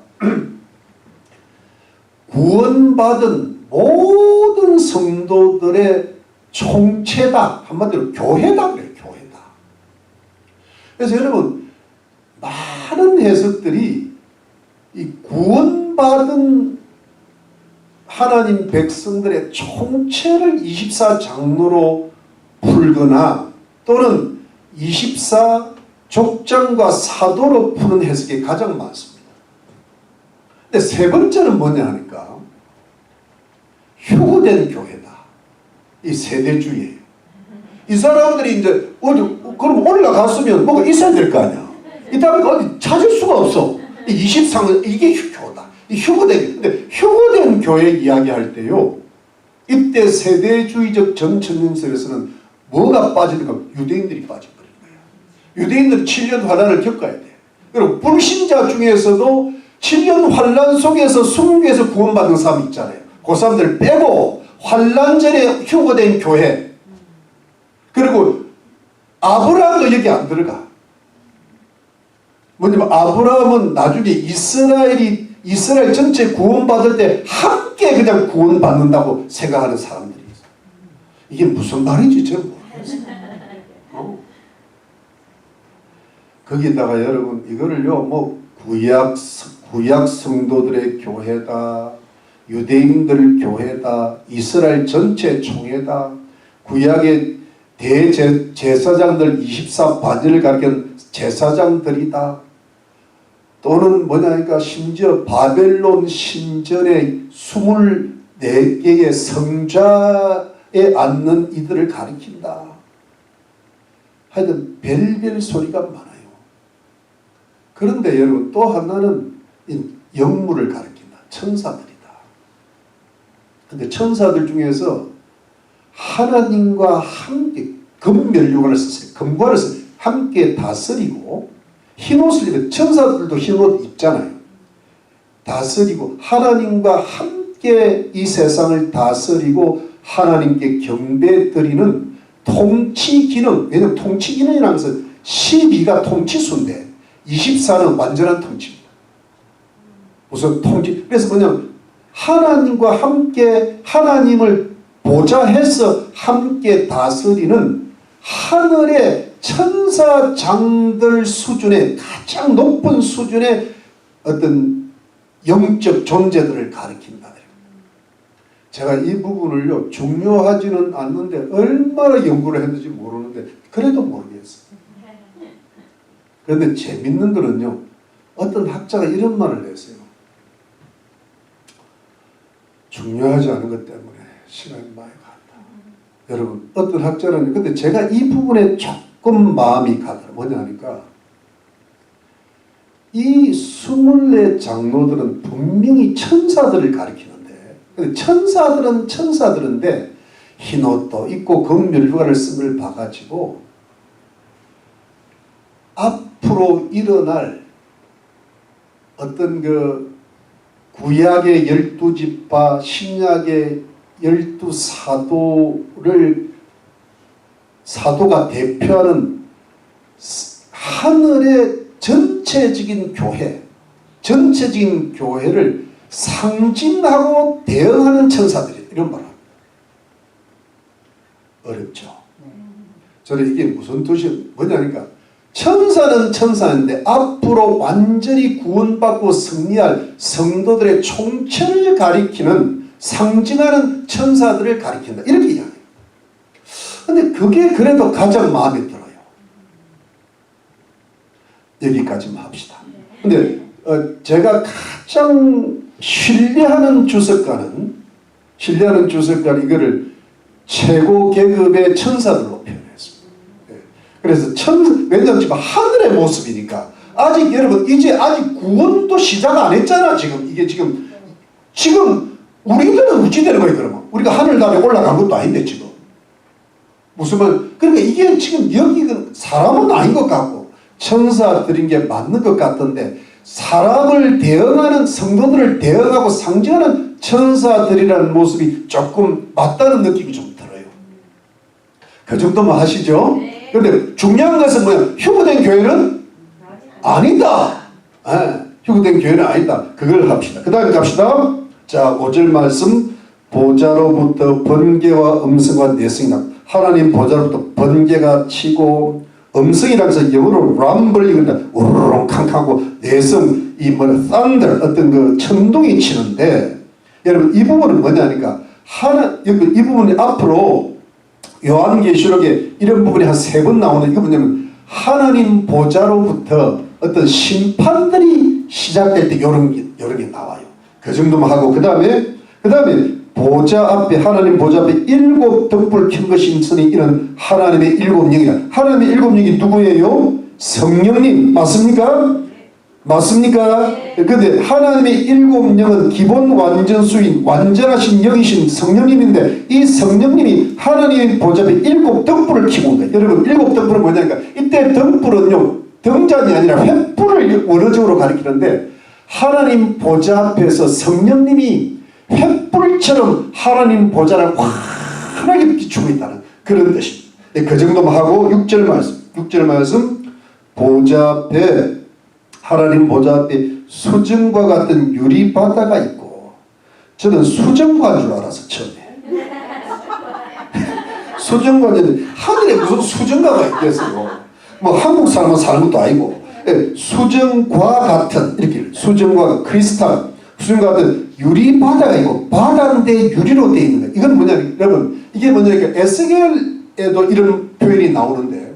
구원받은 모든 성도들의 총체다. 한마디로 교회다 그래요. 교회다. 그래서 여러분 많은 해석들이 이 구원받은 하나님 백성들의 총체를 24장로로 풀거나 또는 24족장과 사도로 푸는 해석이 가장 많습니다. 근데 세 번째는 뭐냐 하니까 휴거된 교회다. 이 세대주의예요. 이 사람들이 이제 그럼 올라갔으면 뭐가 있어야 될 거 아니야. 이따 보니까 어디 찾을 수가 없어. 23은 이게 휴교다. 이 휴거된. 근데 휴거된 교회 이야기할 때요. 이때 세대주의적 정천연설에서는 뭐가 빠지는가? 유대인들이 빠져버린 거예요. 유대인들은 7년 환란을 겪어야 돼. 그리고 불신자 중에서도 7년 환란 속에서 순교해서 구원받은 사람 있잖아요. 그 사람들 빼고 환란 전에 휴거된 교회. 그리고 아브라함도 여기 안 들어가. 뭐냐면 아브라함은 나중에 이스라엘 전체 구원받을 때 함께 그냥 구원받는다고 생각하는 사람들이 있어요. 이게 무슨 말인지 잘 모르겠어요. 거기다가 여러분 이거를요 구약 성도들의 교회다, 유대인들 교회다, 이스라엘 전체 총회다, 구약의 대제사장들 24반열을 가리킨 제사장들이다. 또는 뭐냐니까 심지어 바벨론 신전의 24개의 성좌에 앉는 이들을 가리킨다. 하여튼 별별 소리가 많아요. 그런데 여러분 또 하나는 영물을 가리킨다. 천사들이다. 근데 천사들 중에서 하나님과 함께 금멸류관을 썼어요. 금관을 썼어요. 함께 다스리고 흰옷을 입은 천사들도 흰옷 입잖아요. 다스리고 하나님과 함께 이 세상을 다스리고 하나님께 경배 드리는 통치 기능. 왜냐하면 통치 기능이라는 것은 12가 통치수인데 24는 완전한 통치입니다. 우선 통치. 그래서 뭐냐면 하나님과 함께 하나님을 보좌해서 함께 다스리는 하늘의 천사장들 수준의 가장 높은 수준의 어떤 영적 존재들을 가리킨다. 제가 이 부분을요 중요하지는 않는데 얼마나 연구를 했는지 모르는데 그래도 모르겠어요. 그런데 재밌는 거는요 어떤 학자가 이런 말을 했어요. 중요하지 않은 것 때문에 시간이 많이 간다. 여러분 어떤 학자는 근데 제가 이 부분에 조금 마음이 가더라. 뭐냐 하니까 이 24장로들은 분명히 천사들을 가리키는데 근데 천사들은 천사들인데 흰옷도 입고 금멸류관을 쓴 걸 봐가지고 앞으로 일어날 어떤 그 구약의 12지파 신약의 12사도를 사도가 대표하는 하늘의 전체적인 교회, 전체적인 교회를 상징하고 대응하는 천사들이 이런 말을 합니다. 어렵죠. 저는 이게 무슨 뜻이 뭐냐니까 천사는 천사인데 앞으로 완전히 구원받고 승리할 성도들의 총체를 가리키는 상징하는 천사들을 가리킨다. 이렇게 이야기해요. 근데 그게 그래도 가장 마음에 들어요. 여기까지만 합시다. 근데 제가 가장 신뢰하는 주석가는 이거를 최고 계급의 천사들로 표현했습니다. 그래서 왜냐면 지금 하늘의 모습이니까 아직 여러분 이제 아직 구원도 시작 안 했잖아. 이게 지금 우리들은 어찌 되는 거예요? 그러면 우리가 하늘나라에 올라간 것도 아닌데 지금 무슨 말? 그러니까 이게 지금 여기 사람은 아닌 것 같고 천사들인 게 맞는 것 같던데 사람을 대응하는 성도들을 대응하고 상징하는 천사들이라는 모습이 조금 맞다는 느낌이 좀 들어요. 그 정도만 하시죠? 그런데 중요한 것은 뭐야? 휴거된 교회는 아니다. 휴거된 교회는 아니다. 그걸 합시다. 그 다음에 갑시다. 자, 5절 말씀. 보좌로부터 번개와 음성과 내성이나 하나님 보좌로부터 번개가 치고 음성이라고 해서 영어로 럼블링을 우르릉 캉캉하고 내성 이 thunder 어떤 그 천둥이 치는데 여러분 이 부분은 뭐냐니까 이 부분이 앞으로 요한계시록에 이런 부분이 한 3번 나오는 이거 뭐냐면 하나님 보좌로부터 어떤 심판들이 시작될 때 이런 게 나와요. 그 정도만 하고 그 다음에 보좌 앞에 하나님 보좌 앞에 7 덕불 켠 것이 있으니 이런 하나님의 7 영이라. 하나님의 7 영이 누구예요? 성령님 맞습니까? 맞습니까? 근데 하나님의 7 영은 기본 완전수인 완전하신 영이신 성령님인데 이 성령님이 하나님의 보좌 앞에 7 덕불을 켜고 온 거예요. 여러분 7 덕불은 뭐냐니까 이때 덕불은요 등잔이 아니라 횃불을 원어적으로 가리키는데 하나님 보좌 앞에서 성령님이 횃불처럼 하나님 보좌를 환하게 비추고 있다는 그런 뜻입니다. 그 정도만 하고 6절 말씀 보좌 앞에 하나님 보좌 앞에 수정과 같은 유리바다가 있고 저는 수정과인 줄 알아서 처음에 수정과는 하늘에 무슨 수정과가 있겠어요. 뭐 한국 사람은 사는 것도 아니고 수정과 같은 이렇게 수정과 크리스탈 수정과 같은 유리바다가 있고 바다인데 유리로 되어 있는 거예요. 이건 뭐냐 여러분 이게 뭐냐니까 에스겔에도 이런 표현이 나오는데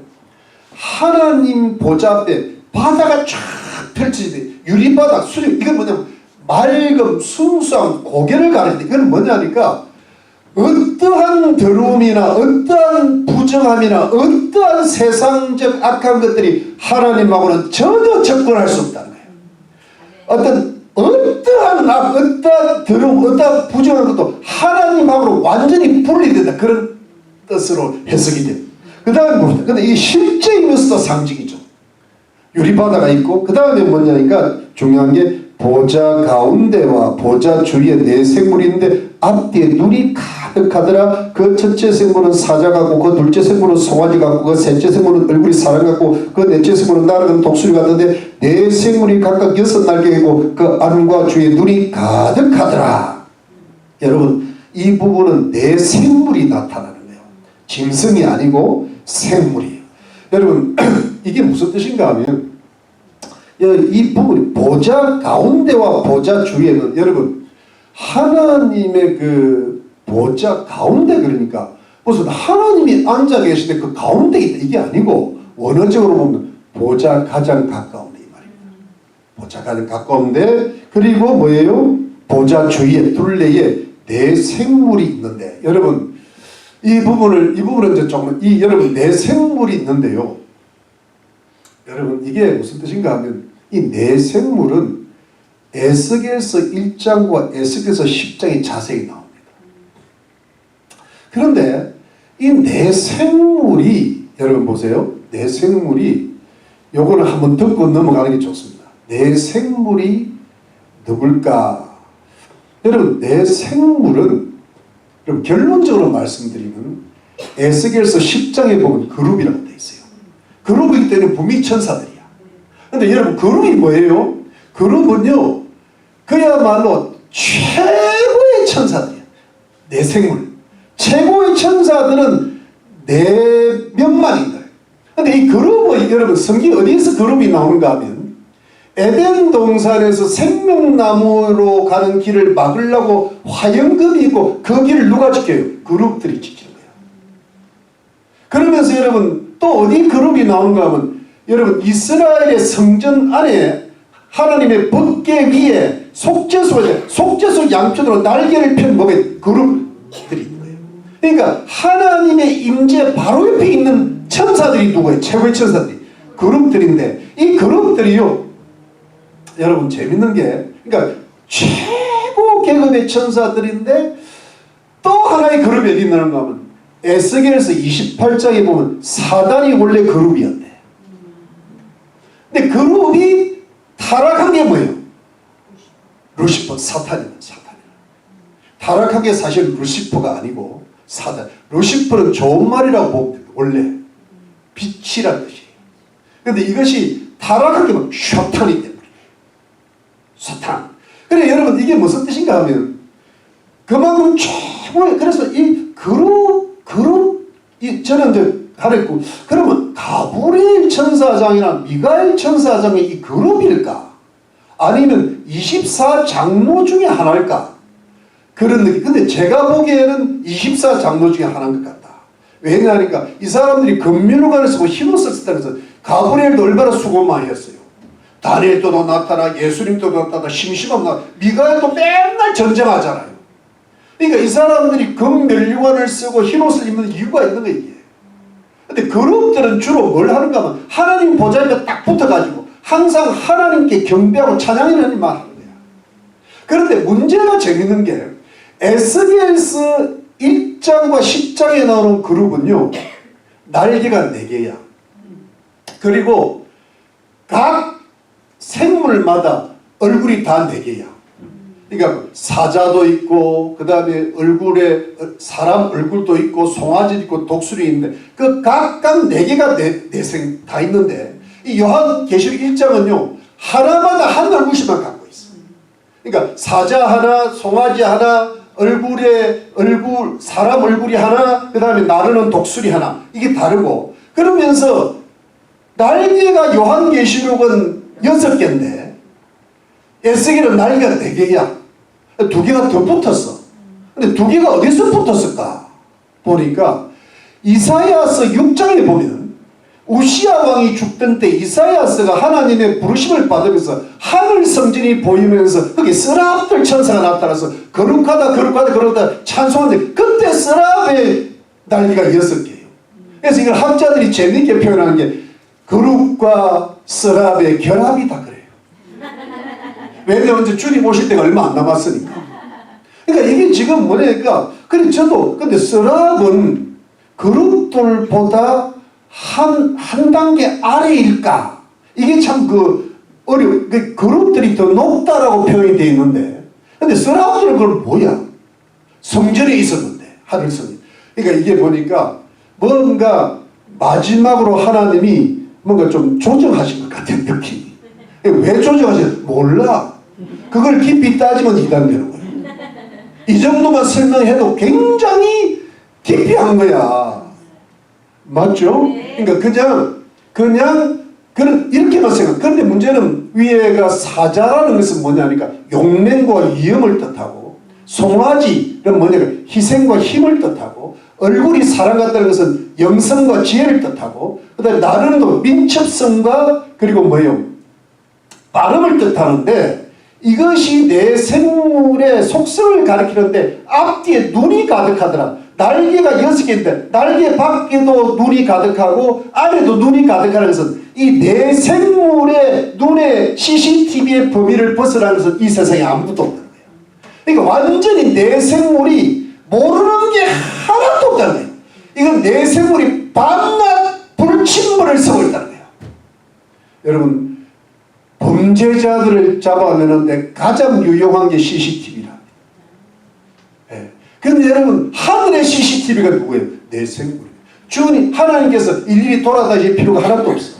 하나님 보좌 앞에 바다가 쫙 펼쳐지는데 유리바다 수정 이건 뭐냐면 맑음 순수한 고개를 가리는데 이건 뭐냐니까 어떠한 더러움이나 어떠한 부정함이나 어떠한 세상적 악한 것들이 하나님하고는 전혀 접근할 수 없다는 거예요. 어떠한 더러움, 어떠한 부정한 것도 하나님하고는 완전히 분리된다. 그런 뜻으로 해석이 돼요. 그 다음에 뭡니까? 근데 이게 실제이면서도 상징이죠. 유리바다가 있고, 그 다음에 뭐냐니까 중요한 게 보좌 가운데와 보좌 주위에 4생물이 있는데 앞뒤에 눈이 가득하더라. 그 첫째 생물은 사자 같고 그 둘째 생물은 송아지 같고 그 셋째 생물은 얼굴이 사람 같고 그 넷째 생물은 날아가는 독수리 같은데 4생물이 각각 6날개이고 그 안과 주위에 눈이 가득하더라. 여러분 이 부분은 4생물이 나타나는 거예요. 짐승이 아니고 생물이에요. 여러분 이게 무슨 뜻인가 하면 이 부분이 보좌 가운데와 보좌 주위에는 여러분 하나님의 그 보좌 가운데 그러니까 무슨 하나님이 앉아 계시는데 그 가운데 있다 이게 아니고 원어적으로 보면 보좌 가장 가까운데 이 말입니다. 보좌 가장 가까운데 그리고 뭐예요? 보좌 주위에 둘레에 4생물이 있는데 여러분 이 부분은 이제 조금 여러분 4생물이 있는데요. 여러분 이게 무슨 뜻인가 하면 이 4생물은 에스겔서 1장과 에스겔서 10장이 자세히 나옵니다. 그런데 이 4생물이 여러분 보세요. 4생물이 요거는 한번 듣고 넘어가는 게 좋습니다. 4생물이 누굴까? 여러분 4생물은 그럼 결론적으로 말씀드리면 에스겔서 10장에 보면 그룹이라고 되어 있어요. 그룹이기 때문에 분명히 천사들이야. 근데 여러분 그룹이 뭐예요? 그룹은요 그야말로 최고의 천사들이야. 4생물 최고의 천사들은 4명만 있는 거예요. 근데 이 그룹은 여러분 성경 어디에서 그룹이 나오는가 하면 에덴 동산에서 생명나무로 가는 길을 막으려고 화영금이 있고 그 길을 누가 지켜요? 그룹들이 지키는 거예요. 그러면서 여러분 또 어디 그룹이 나오는가 하면 여러분 이스라엘의 성전 안에 하나님의 법궤 위에 속죄소 양쪽으로 날개를 편 몸에 그룹들이 있는 거예요. 그러니까 하나님의 임재 바로 옆에 있는 천사들이 누구예요? 최고의 천사들이 그룹들인데, 이 그룹들이요, 여러분 재밌는 게, 그러니까 최고 계급의 천사들인데 또 하나의 그룹이 어디 있는가 하면 에스겔서 28장에 보면 사단이 원래 그룹이었대. 근데 그룹이 타락한 게 뭐예요? 루시퍼, 사탄이다. 타락한 게 사실 루시퍼가 아니고 사단. 루시퍼는 좋은 말이라고 봅니다. 원래 빛이란 뜻이에요. 근데 이것이 타락한 게 뭐 샤탄이 때문에 사탄. 그래 여러분 이게 무슨 뜻인가 하면 그만큼 최고의, 그래서 이 그룹 저는 이제 가르치고, 그러면 가브리엘 천사장이나 미가엘 천사장이 이 그룹일까? 아니면 24장로 중에 하나일까? 그런 느낌. 근데 제가 보기에는 24장로 중에 하나인 것 같다. 왜냐하니까 이 사람들이 금면호관을 쓰고 흰옷을 쓰다 그래서 가브리엘도 얼마나 수고 많이 했어요. 다니엘도 나타나, 예수님도 나타나, 심심하면 나타나, 미가엘도 맨날 전쟁하잖아요. 그러니까 이 사람들이 금면류관을 쓰고 흰옷을 입는 이유가 있는 거예요. 이게. 근데 그룹들은 주로 뭘 하는가 하면 하나님 보좌 앞에 딱 붙어가지고 항상 하나님께 경배하고 찬양하는 일만 하는 거야. 그런데 문제가 재밌는 게 에스겔서 1장과 10장에 나오는 그룹은요, 날개가 4개야. 그리고 각 생물마다 얼굴이 다 4개야. 그러니까 사자도 있고, 그 다음에 얼굴에 사람 얼굴도 있고, 송아지 있고, 독수리 있는데 그 각각 4개가 다 있는데, 이 요한계시록 1장은요 하나마다 한 얼굴씩만 갖고 있어. 그러니까 사자 하나, 송아지 하나, 사람 얼굴이 하나, 그 다음에 나르는 독수리 하나, 이게 다르고, 그러면서 날개가 요한계시록은 6개인데 에스겔은 날개가 4개야. 2개가 더 붙었어. 근데 2개가 어디서 붙었을까? 보니까 이사야서 6장에 보면 우시야 왕이 죽던 때 이사야서가 하나님의 부르심을 받으면서 하늘 성전이 보이면서 거기 스랍들 천사가 나타나서 거룩하다 찬송하는데, 그때 스랍의 날개가 6개예요. 그래서 이걸 학자들이 재밌게 표현하는 게 거룩과 스랍의 결합이다 그래요. 왜냐면 이제 주님 오실 때가 얼마 안 남았으니까. 그러니까 이게 지금 뭐냐니까, 그래 저도, 근데 스랍은 그룹들보다 한 단계 아래일까? 이게 참 어려워. 그룹들이 더 높다라고 표현이 되어 있는데, 근데 스랍들은 그건 뭐야? 성전에 있었는데, 하늘 성전. 그러니까 이게 보니까 뭔가 마지막으로 하나님이 뭔가 좀 조정하신 것 같은 느낌이. 왜 조정하시는지 몰라. 그걸 깊이 따지면 이단되는 거예요. 이 정도만 설명해도 굉장히 깊이 한 거야. 맞죠? 그러니까 그냥 이렇게만 생각. 그런데 문제는 위에가 사자라는 것은 뭐냐니까 용맹과 위엄을 뜻하고, 송아지는 뭐냐니까 희생과 힘을 뜻하고, 얼굴이 사람 같다는 것은 영성과 지혜를 뜻하고, 그 다음에 나르는 민첩성과 그리고 뭐예요? 발음을 뜻하는데, 이것이 내 생물의 속성을 가리키는데 앞뒤에 눈이 가득하더라. 날개가 6개인데 날개 밖에도 눈이 가득하고 안에도 눈이 가득하는 것은 이 내 생물의 눈에 CCTV의 범위를 벗어나는 것은 이 세상에 아무것도 없다는 거예요. 그러니까 완전히 내 생물이 모르는 게 하나도 없다는 거예요. 이건 내 생물이 밤낮 불침물을 쓰고 있다는 거예요. 여러분, 범죄자들을 잡아내는데 가장 유용한 게 CCTV랍니다. 예. 근데 여러분, 하늘의 CCTV가 누구예요? 내 생물이에요. 주님, 하나님께서 일일이 돌아다닐 필요가 하나도 없어.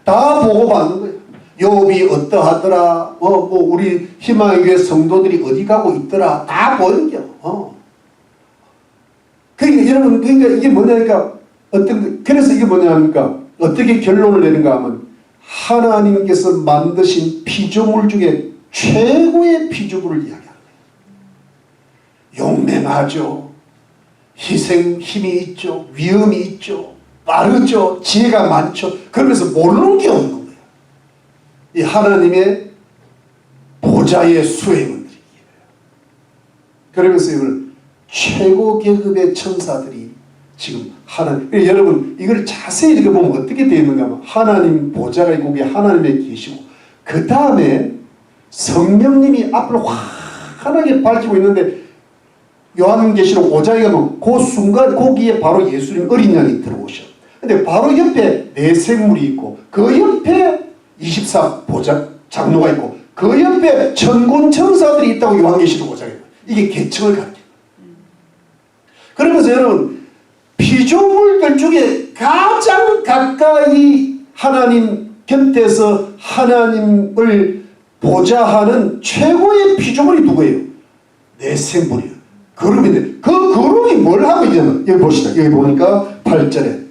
다 보고받는 거예요. 욥이 어떠하더라, 우리 희망의 교회 성도들이 어디 가고 있더라, 다 보는 겨. 그러니까 여러분, 이게 뭐냐니까, 그래서 이게 뭐냐니까, 어떻게 결론을 내는가 하면, 하나님께서 만드신 피조물 중에 최고의 피조물을 이야기하는 거예요. 용맹하죠. 힘이 있죠. 위엄이 있죠. 빠르죠. 지혜가 많죠. 그러면서 모르는 게 없는 거예요. 이 하나님의 보좌의 수행원들이에요. 그러면서 이걸 최고 계급의 천사들이 지금 하나님, 여러분 이걸 자세히 이렇게 보면 어떻게 되어 있는가 하면 하나님 보좌가 있고 거기에 하나님이 계시고 그 다음에 성령님이 앞으로 환하게 밝히고 있는데 요한계시록 5장에 가면 그 순간 거기에 바로 예수님 어린 양이 들어오셔. 근데 바로 옆에 내생물이 있고 그 옆에 24 보좌 장로가 있고 그 옆에 천군 천사들이 있다고 요한계시록 5장에 이게 계층을 갖게. 그러면서 여러분 피조물들 중에 가장 가까이 하나님 곁에서 하나님을 보좌하는 최고의 피조물이 누구예요? 내생물이에요. 그룹인데 그 그룹이 뭘 하고 있냐면 여기 보시다. 여기 보니까 8절에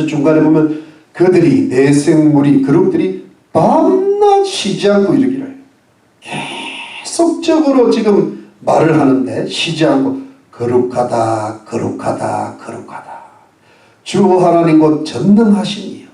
중간에 보면 그들이 내생물이 그룹들이 밤낮 쉬지 않고 이러기를 계속적으로 지금 말을 하는데 쉬지 않고 거룩하다 거룩하다 거룩하다 주 하나님 곧 전능하시니요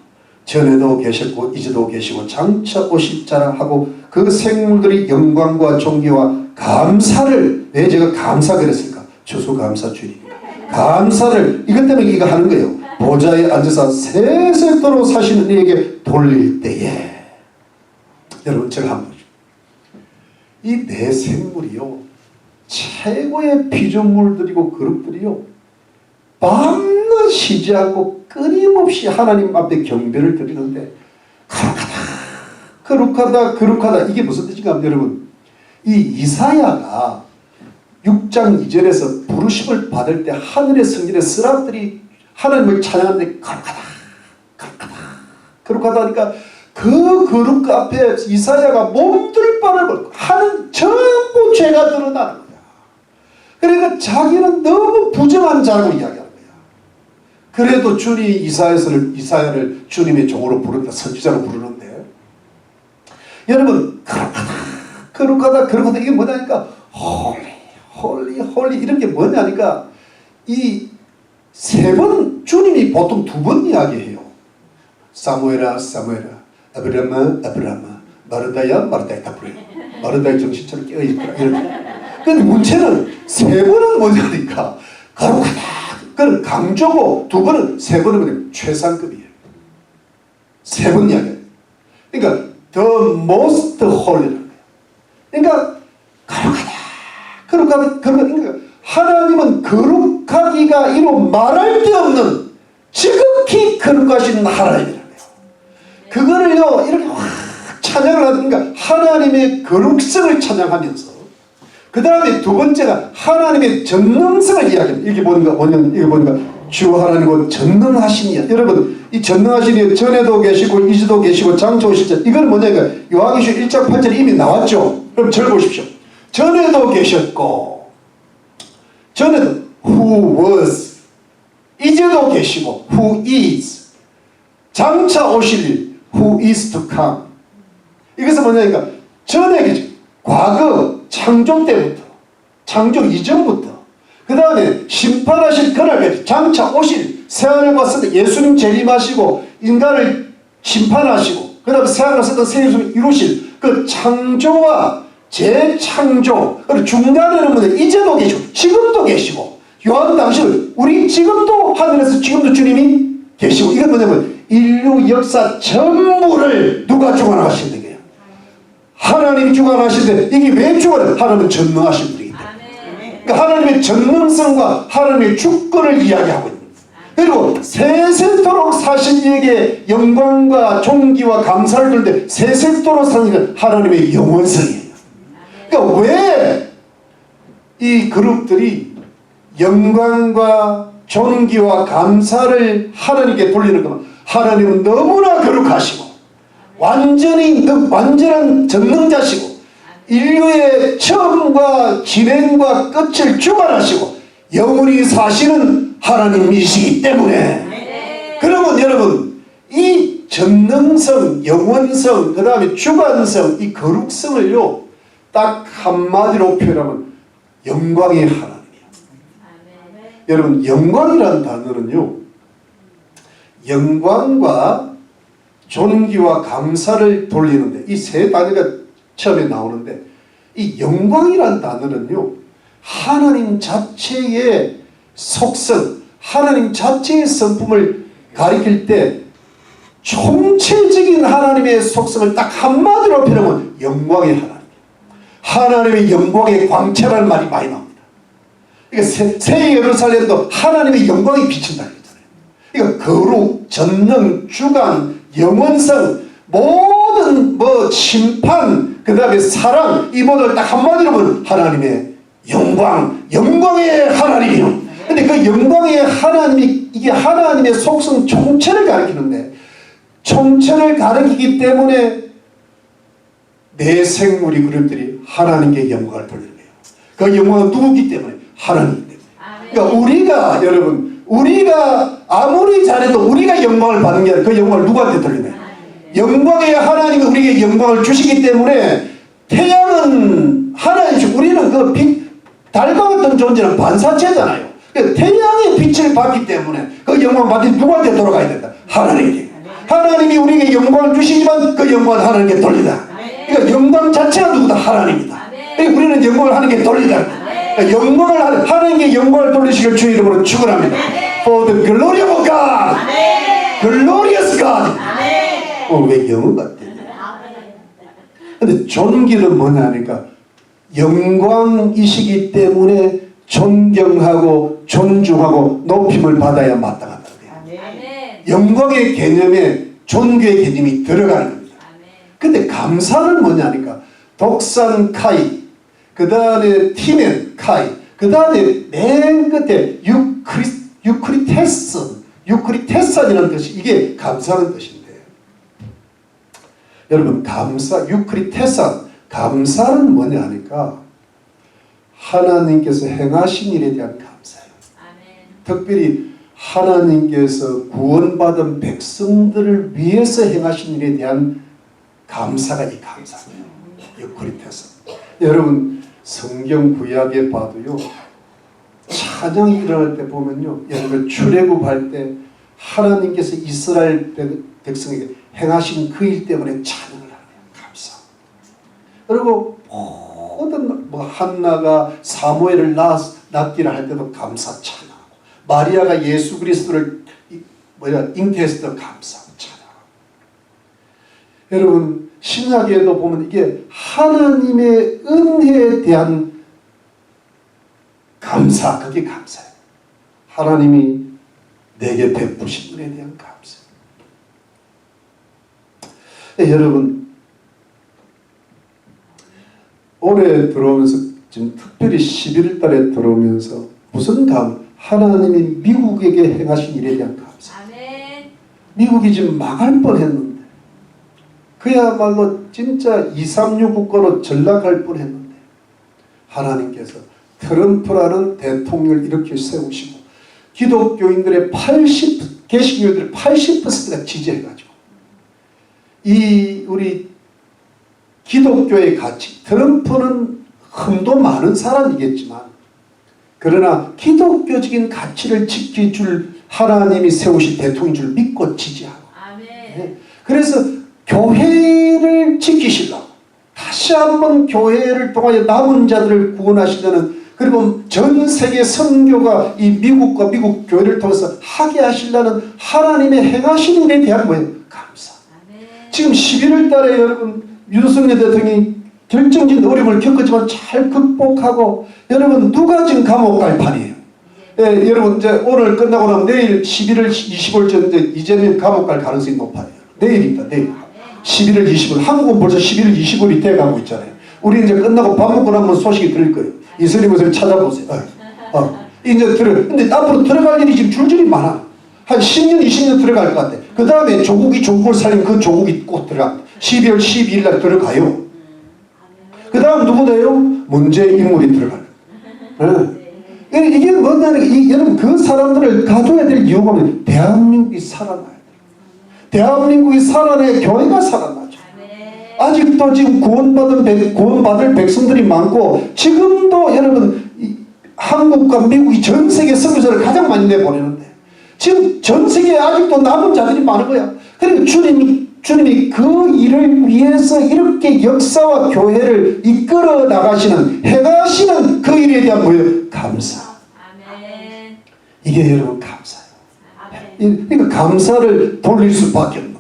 전에도 계셨고 이제도 계시고 장차 오실 자라 하고 그 생물들이 영광과 존귀와 감사를 왜 제가 감사 그랬을까? 추수감사 주님입니다. 감사를 이것 때문에 이거 하는 거예요. 보좌에 앉아서 세세토록 사시는 이에게 돌릴 때에 여러분 제가 한번 이 내 생물이요 최고의 피조물들이고 그룹들이요 밤낮 쉬지 않고 끊임없이 하나님 앞에 경배를 드리는데 거룩하다 거룩하다 이게 무슨 뜻인가 하면 여러분 이 이사야가 6장 2절에서 부르심을 받을 때 하늘의 성전의 스랍들이 하나님을 찬양하는데 거룩하다 거룩하다 거룩하다 하니까 그 거룩 앞에 이사야가 몸둘 바를 걸고 하는 전부 죄가 드러나는 거야. 그러니까 자기는 너무 부정한 자라고 이야기하는 거야. 그래도 주님이 이사야를 주님의 종으로 부른다 선지자로 부르는데 여러분 거룩하다 거룩하다 이게 뭐냐니까 홀리 이런 게 뭐냐니까 이 세 번 주님이 보통 두 번 이야기해요. 사무엘아 아브라마 마르다야 다 부르요. 마르다의 정신처럼 깨어있다. 근데 문제는 세 번은 뭐냐니까 거룩하다 그건 강조고 두 번은 세 번은 뭐냐면 최상급이에요. 세 번 이야기해요. 그러니까 the most holy라는 거예요. 그러니까 거룩하다 그러니까 하나님은 거룩하기가 이로 말할 데 없는 지극히 거룩하신 하나님이라는 거예요. 그거를요 이렇게 확 찬양을 하니까 하나님의 거룩성을 찬양하면서 그 다음에 두 번째가 하나님의 전능성을 이야기합니다. 이게 보니까 주 하나님은 전능하시니야. 여러분 이 전능하시니 전에도 계시고 이제도 계시고 장차 오실 자 이건 뭐냐니까 요한계시록 1장 8절에 이미 나왔죠. 그럼 절 보십시오. 전에도 계셨고 전에도 who was 이제도 계시고 who is 장차 오실 일 who is to come 이것은 뭐냐니까 전에 계시 과거 창조 때부터 창조 이전부터 그 다음에 심판하실 그날까지 장차 오실 새하늘과 새 예수님 재림하시고 인간을 심판하시고 그 다음에 새하늘과 새 예수님 이루실 그 창조와 재창조 그리고 중간에는 뭐냐 이제도 계시고 지금도 계시고 요한 당시는 우리 지금도 하늘에서 지금도 주님이 계시고 이건 뭐냐면 인류 역사 전부를 누가 주관하시는 거예요? 하나님이 주관하시는데 이게 왜 주관해요? 하나님은 전능하신 분이기 때문에 그러니까 하나님의 전능성과 하나님의 주권을 이야기하고 있는 거예요. 그리고 세세토록 사신 이에게 영광과 존귀와 감사를 드리는데 세세토록 사는 하나님의 영원성이에요. 그러니까 왜 이 그룹들이 영광과 존귀와 감사를 하나님께 돌리는 것 하나님은 너무나 거룩하시고 완전한 전능자시고 인류의 처음과 진행과 끝을 주관하시고 영원히 사시는 하나님이시기 때문에 그러면 여러분 이 전능성, 영원성, 그 다음에 주관성, 이 거룩성을요 딱 한마디로 표현하면 영광의 하나님이에요. 여러분 영광이라는 단어는요 영광과 존귀와 감사를 돌리는데 이 세 단어가 처음에 나오는데 이 영광이라는 단어는요 하나님 자체의 속성, 하나님 자체의 성품을 가리킬 때 총체적인 하나님의 속성을 딱 한마디로 표현하면 영광의 하나님, 하나님의 영광의 광채라는 말이 많이 나옵니다. 그러니까 새 예루살렘도 하나님의 영광이 비친다 그랬잖아요. 그러니까 거룩, 전능, 주관, 영원성, 모든 심판, 그 다음에 사랑, 이 모든 딱 한마디로 보면 하나님의 영광, 영광의 하나님이요. 근데 그 영광의 하나님이 이게 하나님의 속성 총체를 가리키는데, 총체를 가리키기 때문에 내 생물이 그룹들이 하나님께 영광을 돌리는 거예요. 그 영광은 누구기 때문에? 하나님이기 때문에. 그러니까 우리가, 여러분, 우리가 아무리 잘해도 우리가 영광을 받는 게 아니라 그 영광을 누구한테 돌리나요? 영광의 하나님이 우리에게 영광을 주시기 때문에 태양은 하나님이시고 우리는 그 빛, 달과 같은 존재는 반사체잖아요. 그러니까 태양의 빛을 받기 때문에 그 영광을 받기 누구한테 돌아가야 된다? 하나님에게. 하나님이 우리에게 영광을 주시지만 그 영광을 하나님께 돌리다. 그러니까 영광 자체가 누구다? 하나님이다. 그러니까 우리는 영광을 하나님께 돌리다. 그러니까 영광을 하나님께 영광을 돌리시길 주의 이름으로 축원합니다. For the glory of God, glorious God. 왜 영어 같아? 근데 존귀는 뭐냐 하니까 영광이시기 때문에 존경하고 존중하고 높임을 받아야 마땅하다. 영광의 개념에 존귀의 개념이 들어가는 겁니다. 근데 감사는 뭐냐 하니까 독산 카이, 그 다음에 티멘 카이, 그 다음에 맨 끝에 유크리테산이라는 뜻이, 이게 감사는 뜻인데, 여러분 감사, 유크리테산, 감사는 뭐냐 하니까 하나님께서 행하신 일에 대한 감사예요. 특별히 하나님께서 구원받은 백성들을 위해서 행하신 일에 대한 감사가 이 감사예요. 유크리테산. 여러분 성경 구약에 봐도요, 찬양이 일어날 때 보면요, 여러분 출애굽할 때 하나님께서 이스라엘 백성에게 행하신 그 일 때문에 찬양을 하는 감사. 그리고 모든 한나가 사무엘을 낳기를 할 때도 감사 찬양하고, 마리아가 예수 그리스도를 잉태했을 때도 감사 찬양하고. 여러분 신약에도 보면 이게 하나님의 은혜에 대한 감사, 그게 감사예요. 하나님이 내게 베푸신 은혜에 대한 감사. 여러분 올해 들어오면서, 지금 특별히 11월 달에 들어오면서 무슨 하나님이 미국에게 행하신 일에 대한 감사. 미국이 지금 망할 뻔했는데, 그야말로 진짜 236 국가로 전락할 뻔했는데 하나님께서 트럼프라는 대통령을 이렇게 세우시고 기독교인들의 개신교인들의 80%가 지지해가지고 이 우리 기독교의 가치, 트럼프는 흠도 많은 사람이겠지만 그러나 기독교적인 가치를 지켜줄 하나님이 세우신 대통령인 줄 믿고 지지하고, 네. 그래서 교회를 지키시려고 다시 한번 교회를 통하여 남은 자들을 구원하시려는, 그리고 전 세계 선교가 이 미국과 미국 교회를 통해서 하게 하시려는 하나님의 행하신 일에 대한 감사. 지금 11월 달에 여러분 윤석열 대통령이 결정적인 어려움을 겪었지만 잘 극복하고, 여러분 누가 지금 감옥 갈 판이에요. 여러분 이제 오늘 끝나고 나면 내일 11월 25일쯤 이재명 감옥 갈 가능성이 높아요. 내일입니다. 내일 11월 20일. 한국은 벌써 11월 25일이 돼가고 있잖아요. 우리 이제 끝나고 밥 먹고 나면 소식이 들을 거예요. 이슬리무스를 찾아보세요. 이제 근데 앞으로 들어갈 일이 지금 줄줄이 많아. 한 10년 20년 들어갈 것 같아. 그 다음에 조국을 살린 그 조국이 꼭 들어가. 12월 12일 날 들어가요. 그 다음 누구 돼요? 문재인 인물이 들어가요. 네. 이게 뭐냐면 여러분 그 사람들을 가져야 될 이유가 뭐냐면 대한민국이 살아나야 돼요. 대한민국이 살아나야 교회가 살아나죠. 아직도 지금 구원받을 백성들이 많고, 지금도 여러분 한국과 미국이 전 세계 선교사를 가장 많이 내보내는데 지금 전 세계에 아직도 남은 자들이 많은 거야. 그러니까 주님이 그 일을 위해서 이렇게 역사와 교회를 이끌어 나가시는, 행하시는 그 일에 대한 감사. 이게 여러분 감사예요. 그러니까 감사를 돌릴 수밖에 없는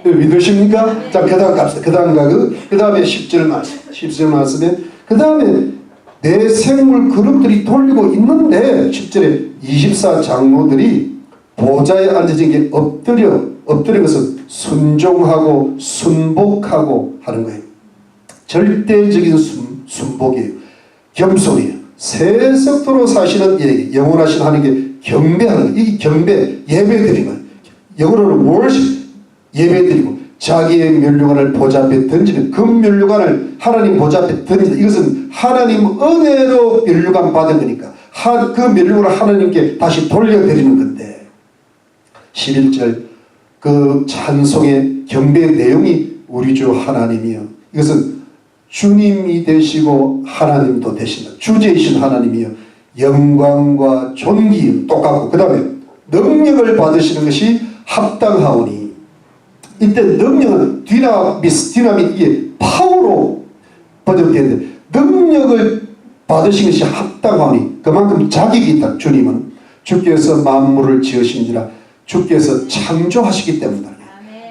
거예요. 믿으십니까? 자, 그 다음 갑시다. 그 다음에 10절 말씀에 그 다음에 내 생물 그룹들이 돌리고 있는데 10절에 24 장로들이 보좌에 앉아진 게 엎드려 것은 순종하고 순복하고 하는 거예요. 절대적인 순복이에요. 겸손이에요. 세속도로 사시는 이에게 영원하신 하나님께 경배하는 거예요. 이 경배, 예배드리는 거예요. 영어로는 worship, 예배드리고 자기의 면류관을 보좌 앞에 던지는 그 면류관을 하나님 보좌 앞에 던지는 이것은 하나님 은혜로 면류관 받은 거니까 그 면류관을 하나님께 다시 돌려드리는 건데 11절 그 찬송의 경배 내용이 우리 주 하나님이요. 이것은 주님이 되시고 하나님도 되신다. 주제이신 하나님이요. 영광과 존귀 똑같고 그 다음에 능력을 받으시는 것이 합당하오니 이때 능력은 디나밋 이게 파워로 번역되는데 능력을 받으신 것이 합당하오니 그만큼 자격이 있다. 주님은 주께서 만물을 지으신지라 주께서 창조하시기 때문이다.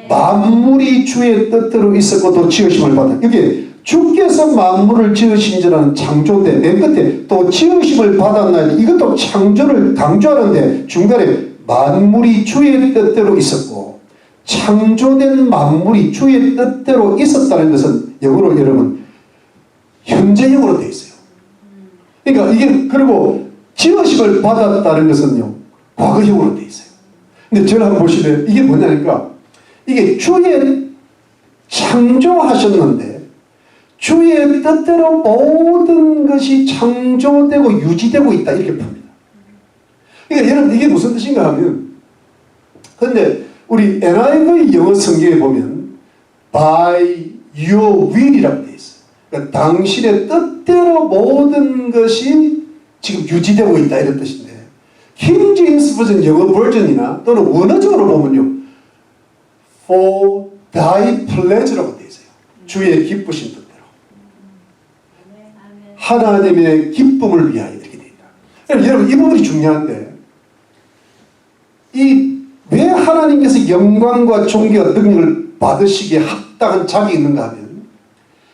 만물이 주의 뜻대로 있었고 또 지으심을 받아. 이게 주께서 만물을 지으신지라는 창조인데 맨 끝에 또 지으심을 받았나니 이것도 창조를 강조하는데 중간에 만물이 주의 뜻대로 있었고 창조된 만물이 주의 뜻대로 있었다는 것은 영어로 여러분 현재형으로 되어 있어요. 그러니까 이게 그리고 지으심을 받았다는 것은요 과거형으로 되어 있어요. 근데 저를 한번 보시면 이게 뭐냐니까 이게 주의 창조하셨는데 주의 뜻대로 모든 것이 창조되고 유지되고 있다 이렇게 봅니다. 그러니까 여러분 이게 무슨 뜻인가 하면 근데 우리 NIV 영어 성경에 보면 by your will이라고 되어 있어요. 그러니까 당신의 뜻대로 모든 것이 지금 유지되고 있다 이런 뜻인데 킹 제임스 버전 영어 버전이나 또는 원어적으로 보면요 for thy pleasure라고 되어 있어요. 주의 기쁘신 뜻대로 하나님의 기쁨을 위하여 이렇게 되어 있다. 여러분 이 부분이 중요한데 왜 하나님께서 영광과 존귀와 능력을 받으시기에 합당한 자격이 있는가 하면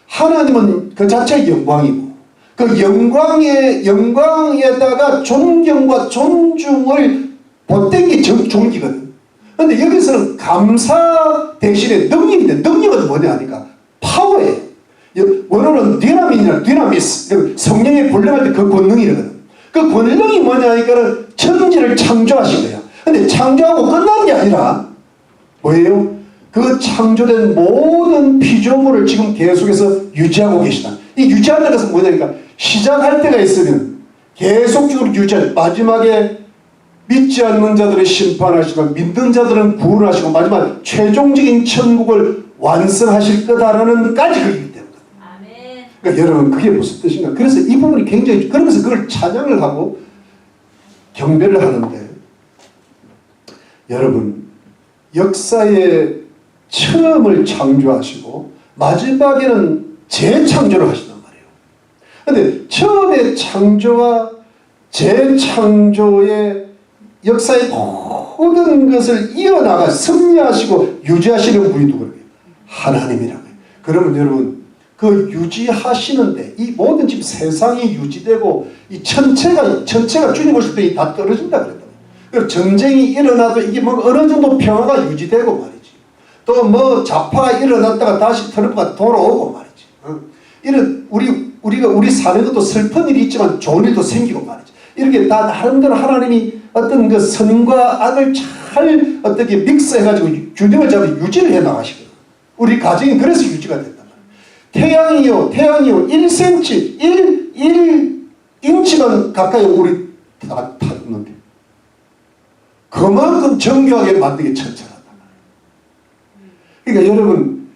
하나님은 그 자체의 영광이고 그 영광에다가 존경과 존중을 보탠 게 존귀거든. 그런데 여기서는 감사 대신에 능력인데 능력은 뭐냐 하니까 파워예요. 원어는 디나미스 성령의 본령할 때 그 권능이거든. 그 권능이 뭐냐 하니까 천지를 창조하신 거야. 근데 창조하고 끝난 게 아니라 뭐예요? 그 창조된 모든 피조물을 지금 계속해서 유지하고 계시다. 이 유지하는 것은 뭐냐니까 시작할 때가 있으면 계속적으로 유지할 마지막에 믿지 않는 자들을 심판하시고 믿는 자들은 구원하시고 마지막 최종적인 천국을 완성하실 거다라는 까지 그렇기 때문에. 그러니까 여러분 그게 무슨 뜻인가? 그래서 이 부분이 굉장히 그러면서 그걸 찬양을 하고 경배를 하는데 여러분 역사의 처음을 창조하시고 마지막에는 재창조를 하신단 말이에요. 그런데 처음의 창조와 재창조의 역사의 모든 것을 이어나가 승리하시고 유지하시는 분이 누구예요? 하나님이라고요. 그러면 여러분 그 유지하시는데 이 모든 지금 세상이 유지되고 이 천체가 주님 오실 때 다 떨어진다 그랬다. 그리고 전쟁이 일어나도 이게 뭐 어느 정도 평화가 유지되고 말이지. 또 뭐 좌파가 일어났다가 다시 트럼프가 돌아오고 말이지. 이런 우리 사는 것도 슬픈 일이 있지만 좋은 일도 생기고 말이지. 이렇게 다 나름대로 하나님이 어떤 그 선과 악을 잘 어떻게 믹스해가지고 균형을 잡아 유지를 해 나가시거든. 우리 가정이 그래서 유지가 된단 말이야. 태양이요 1cm 1인치만 가까이 우리 다 탔는데 그만큼 정교하게 만든 게 천천하단 말이에요. 그러니까 여러분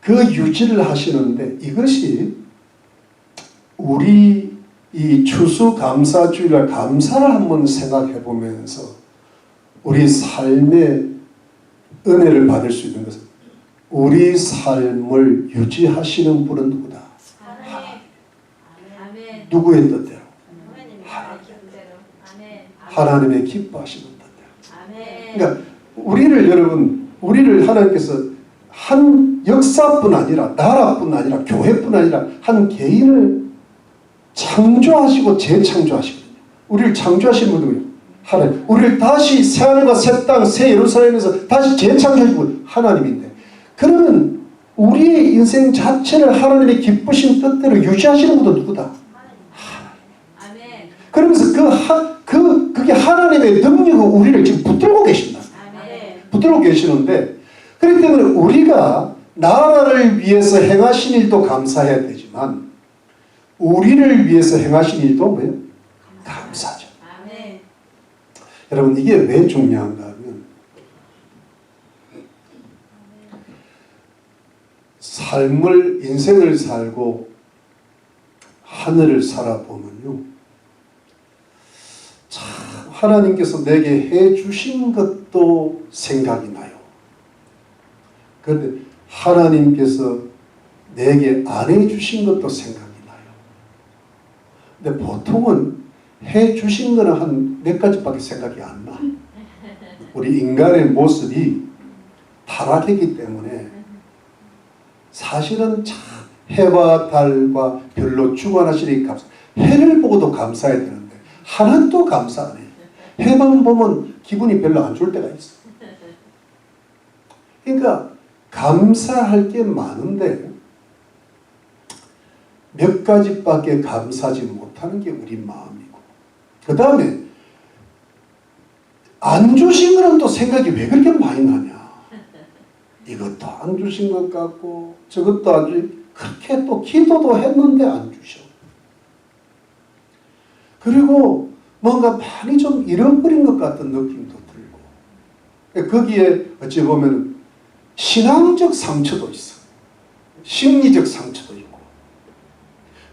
그 유지를 하시는데 이것이 우리 이 추수감사주일날 감사를 한번 생각해 보면서 우리 삶의 은혜를 받을 수 있는 것은 우리 삶을 유지하시는 분은 누구다? 하나님. 누구의 뜻대로? 하나님. 하나님의 기뻐하시는 뜻대로. 그러니까 우리를 하나님께서 한 역사뿐 아니라 나라뿐 아니라 교회뿐 아니라 한 개인을 창조하시고 재창조하시거든요. 우리를 창조하신 분은 누구예요? 하나님. 우리를 다시 새하늘과 새 땅, 새 예루살렘에서 다시 재창조하신 분 하나님인데, 그러면 우리의 인생 자체를 하나님의 기쁘신 뜻대로 유지하시는 분은 누구다? 하나님. 그러면서 그게 하나님의 능력으로 우리를 지금 붙들고 계신다. 붙들고 계시는데, 그렇기 때문에 우리가 나라를 위해서 행하신 일도 감사해야 되지만 우리를 위해서 행하신 일도 뭐예요? 감사죠. 여러분, 이게 왜 중요한가 하면 인생을 살고 하늘을 살아보면요, 참 하나님께서 내게 해주신 것도 생각이 나요. 그런데 하나님께서 내게 안 해주신 것도 생각이 나요. 근데 보통은 해주신 거는 한 몇 가지밖에 생각이 안 나. 우리 인간의 모습이 타락했기 때문에 사실은 참 해와 달과 별로 주관하시니 해를 보고도 감사해야 되는데 하나도 감사 안 해. 해만 보면 기분이 별로 안 좋을 때가 있어. 그러니까 감사할 게 많은데 몇 가지밖에 감사하지 못하는 게 우리 마음이고, 그 다음에 안 주신 거는 또 생각이 왜 그렇게 많이 나냐. 이것도 안 주신 것 같고 저것도 안 주신, 그렇게 또 기도도 했는데 안 주셔. 그리고 뭔가 많이 좀 잃어버린 것 같은 느낌도 들고, 거기에 어찌 보면 신앙적 상처도 있어. 심리적 상처도 있고.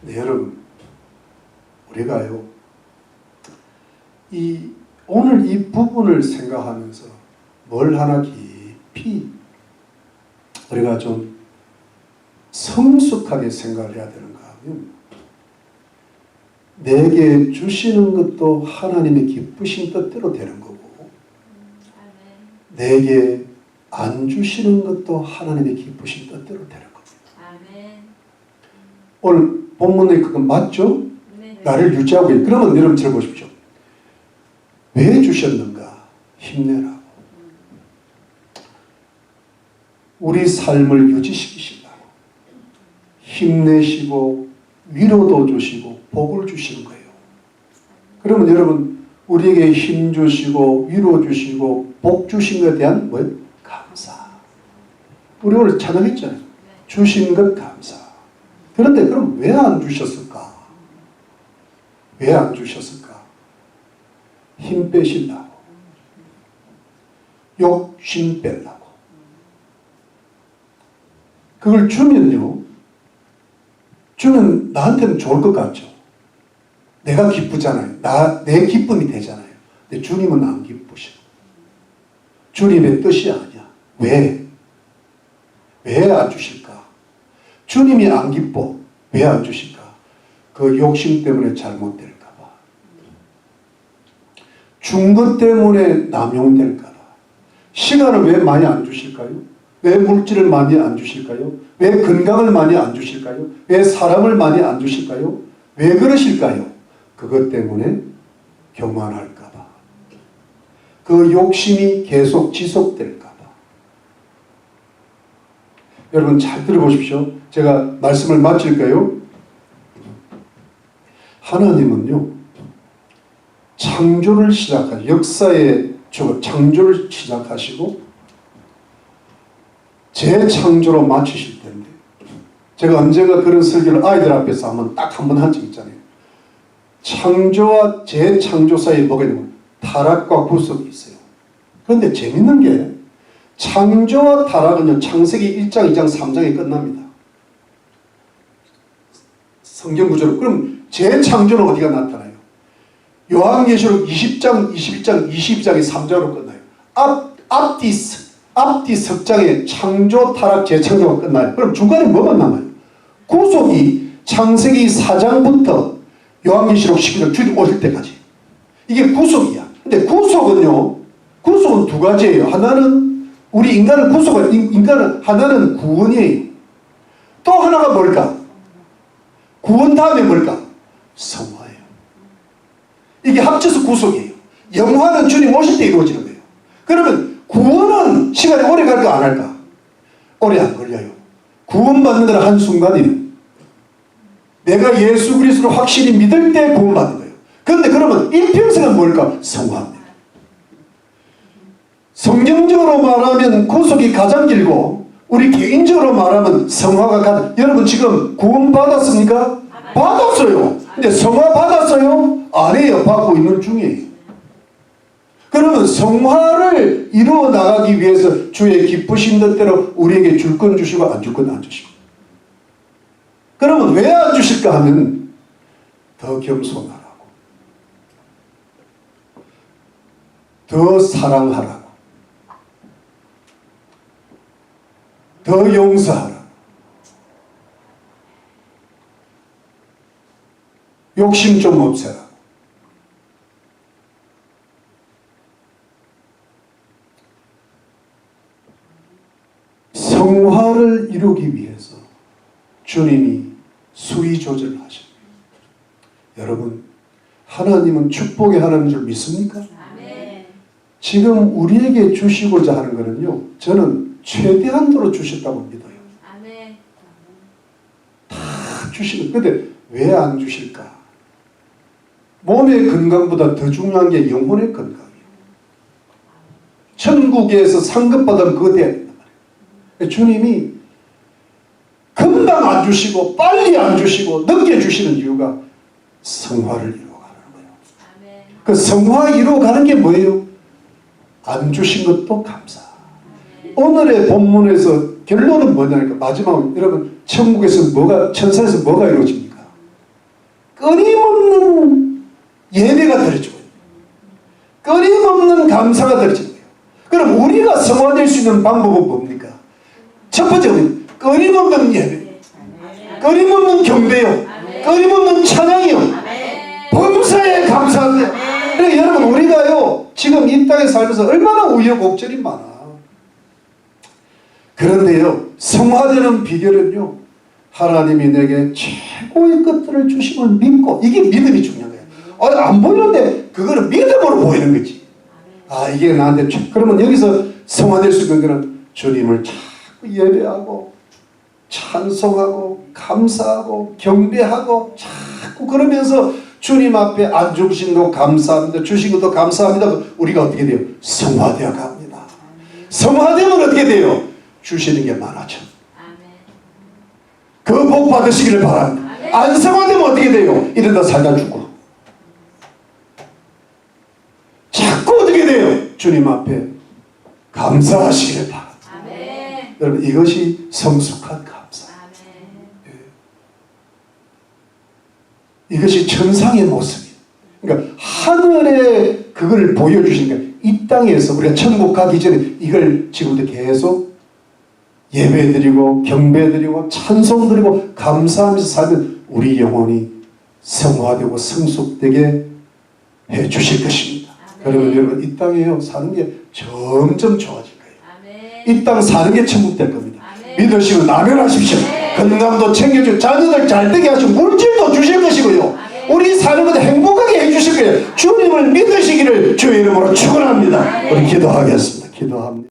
근데 여러분, 우리가요, 오늘 이 부분을 생각하면서 뭘 하나 깊이 우리가 좀 성숙하게 생각을 해야 되는가 하면, 내게 주시는 것도 하나님의 기쁘신 뜻대로 되는 거고, 내게 안 주시는 것도 하나님의 기쁘신 뜻대로 되는 겁니다. 오늘 본문의 그건 맞죠? 나를 유지하고 있는. 그러면 여러분 잘 보십시오. 왜 주셨는가? 힘내라고. 우리 삶을 유지시키시려고. 힘내시고 위로도 주시고 복을 주시는 거예요. 그러면 여러분, 우리에게 힘 주시고 위로 주시고 복 주신 것에 대한 뭐예요? 감사. 우리 오늘 찬양했잖아요. 주신 것 감사. 그런데 그럼 왜 안 주셨을까? 왜 안 주셨을까? 힘 빼시려고. 욕심 빼려고. 그걸 주면 나한테는 좋을 것 같죠. 내가 기쁘잖아요. 내 기쁨이 되잖아요. 근데 주님은 안 기쁘셔. 주님의 뜻이 아니야. 왜? 왜 안 주실까? 주님이 안 기뻐. 왜 안 주실까? 그 욕심 때문에 잘못될까 봐. 준 것 때문에 남용될까 봐. 시간을 왜 많이 안 주실까요? 왜 물질을 많이 안 주실까요? 왜 건강을 많이 안 주실까요? 왜 사람을 많이 안 주실까요? 왜 그러실까요? 그것 때문에 교만할까 봐. 그 욕심이 계속 지속될까 봐. 여러분 잘 들어보십시오. 제가 말씀을 마칠까요? 하나님은요, 창조를 시작하시고, 역사의 창조를 시작하시고 재창조로 마치실 텐데, 제가 언젠가 그런 설교를 아이들 앞에서 딱 한 번 한 적 있잖아요. 창조와 재창조 사이에 뭐가 있는 거예요? 타락과 구속이 있어요. 그런데 재밌는 게 창조와 타락은요, 창세기 1장, 2장, 3장에 끝납니다. 성경 구조로. 그럼 재창조는 어디가 나타나요? 요한계시록 20장, 21장, 22장이 3장으로 끝나요. 앞뒤 석장에 창조, 타락, 재창조가 끝나요. 그럼 중간에 뭐가 남아요? 구속이 창세기 4장부터 요한계시록 12장 주님 오실 때까지. 이게 구속이야. 근데 구속은 두 가지예요. 하나는 우리 인간은 인간은 하나는 구원이에요. 또 하나가 뭘까? 구원 다음에 뭘까? 성화예요. 이게 합쳐서 구속이에요. 영화는 주님 오실 때 이루어지는 거예요. 그러면 구원은 시간이 오래 갈까 안 할까? 오래 안 걸려요. 구원받는 데는 한순간이에요. 내가 예수 그리스도를 확실히 믿을 때 구원받는 거예요. 그런데 그러면 일평생은 뭘까? 성화입니다. 성경적으로 말하면 구속이 가장 길고 우리 개인적으로 말하면 성화가 가장. 여러분 지금 구원 받았습니까? 받았어요. 근데 성화 받았어요? 아니에요. 받고 있는 중이에요. 그러면 성화를 이루어 나가기 위해서 주의 기쁘신 뜻대로 우리에게 줄 건 주시고 안 줄 건 안 주시고. 그러면 왜 안 주실까 하면 더 겸손하라고, 더 사랑하라고, 더 용서하라고, 욕심 좀 없애라. 성화를 이루기 위해서 주님이 수위 조절을 하십니다. 여러분, 하나님은 축복의 하나님인 줄 믿습니까? 아멘. 지금 우리에게 주시고자 하는 것은요, 저는 최대한도로 주셨다고 믿어요. 아멘. 다 주시는. 근데 왜 안 주실까? 몸의 건강보다 더 중요한 게 영혼의 건강이에요. 천국에서 상급받으면 그거 돼야 된단 말이에요. 주님이 금방 안 주시고 빨리 안 주시고 늦게 주시는 이유가 성화를 이루어가는 거예요. 아멘. 그 성화 이루어가는 게 뭐예요? 안 주신 것도 감사. 아멘. 오늘의 본문에서 결론은 뭐냐니까 마지막으로 여러분 천국에서 천사에서 뭐가 이루어집니까? 끊임없는 예배가 드려지고 끊임없는 감사가 드려지는 거예요. 그럼 우리가 성화될 수 있는 방법은 뭡니까? 첫 번째는 끊임없는 예배, 끊임없는 경배요, 끊임없는 찬양이요, 범사에 감사한데. 그러니까 여러분 우리가요 지금 이 땅에 살면서 얼마나 우여곡절이 많아. 그런데요 성화되는 비결은요 하나님이 내게 최고의 것들을 주심을 믿고, 이게 믿음이 중요한 거예요. 안 보이는데 그거는 믿음으로 보이는 거지. 아 이게 나한테 그러면 여기서 성화될 수 있는 것은 주님을 자꾸 예배하고 찬송하고 감사하고 경배하고 자꾸 그러면서 주님 앞에 안 주신 거 감사합니다, 주신 것도 감사합니다. 우리가 어떻게 돼요? 성화되어 갑니다. 성화되면 어떻게 돼요? 주시는 게 많아져. 그 복 받으시기를 바랍니다. 안 성화되면 어떻게 돼요? 이러다 살다 죽고. 자꾸 어떻게 돼요? 주님 앞에 감사하시기를 바랍니다. 여러분 이것이 성숙한 감사. 이것이 천상의 모습이에요. 그러니까 하늘에 그걸 보여주시니까 이 땅에서 우리가 천국 가기 전에 이걸 지금도 계속 예배드리고 경배드리고 찬송드리고 감사하면서 살면 우리 영혼이 성화되고 성숙되게 해주실 것입니다. 그러면 여러분 이 땅에요 사는 게 점점 좋아질 거예요. 이 땅 사는 게 천국 될 겁니다. 믿으시고 나면하십시오. 건강도 챙겨주고 자녀들 잘되게 하시고 물질도 주실 것이고요. 우리 사는 것도 행복하게 해주실 거예요. 주님을 믿으시기를 주의 이름으로 축원합니다. 우리 기도하겠습니다. 기도합니다.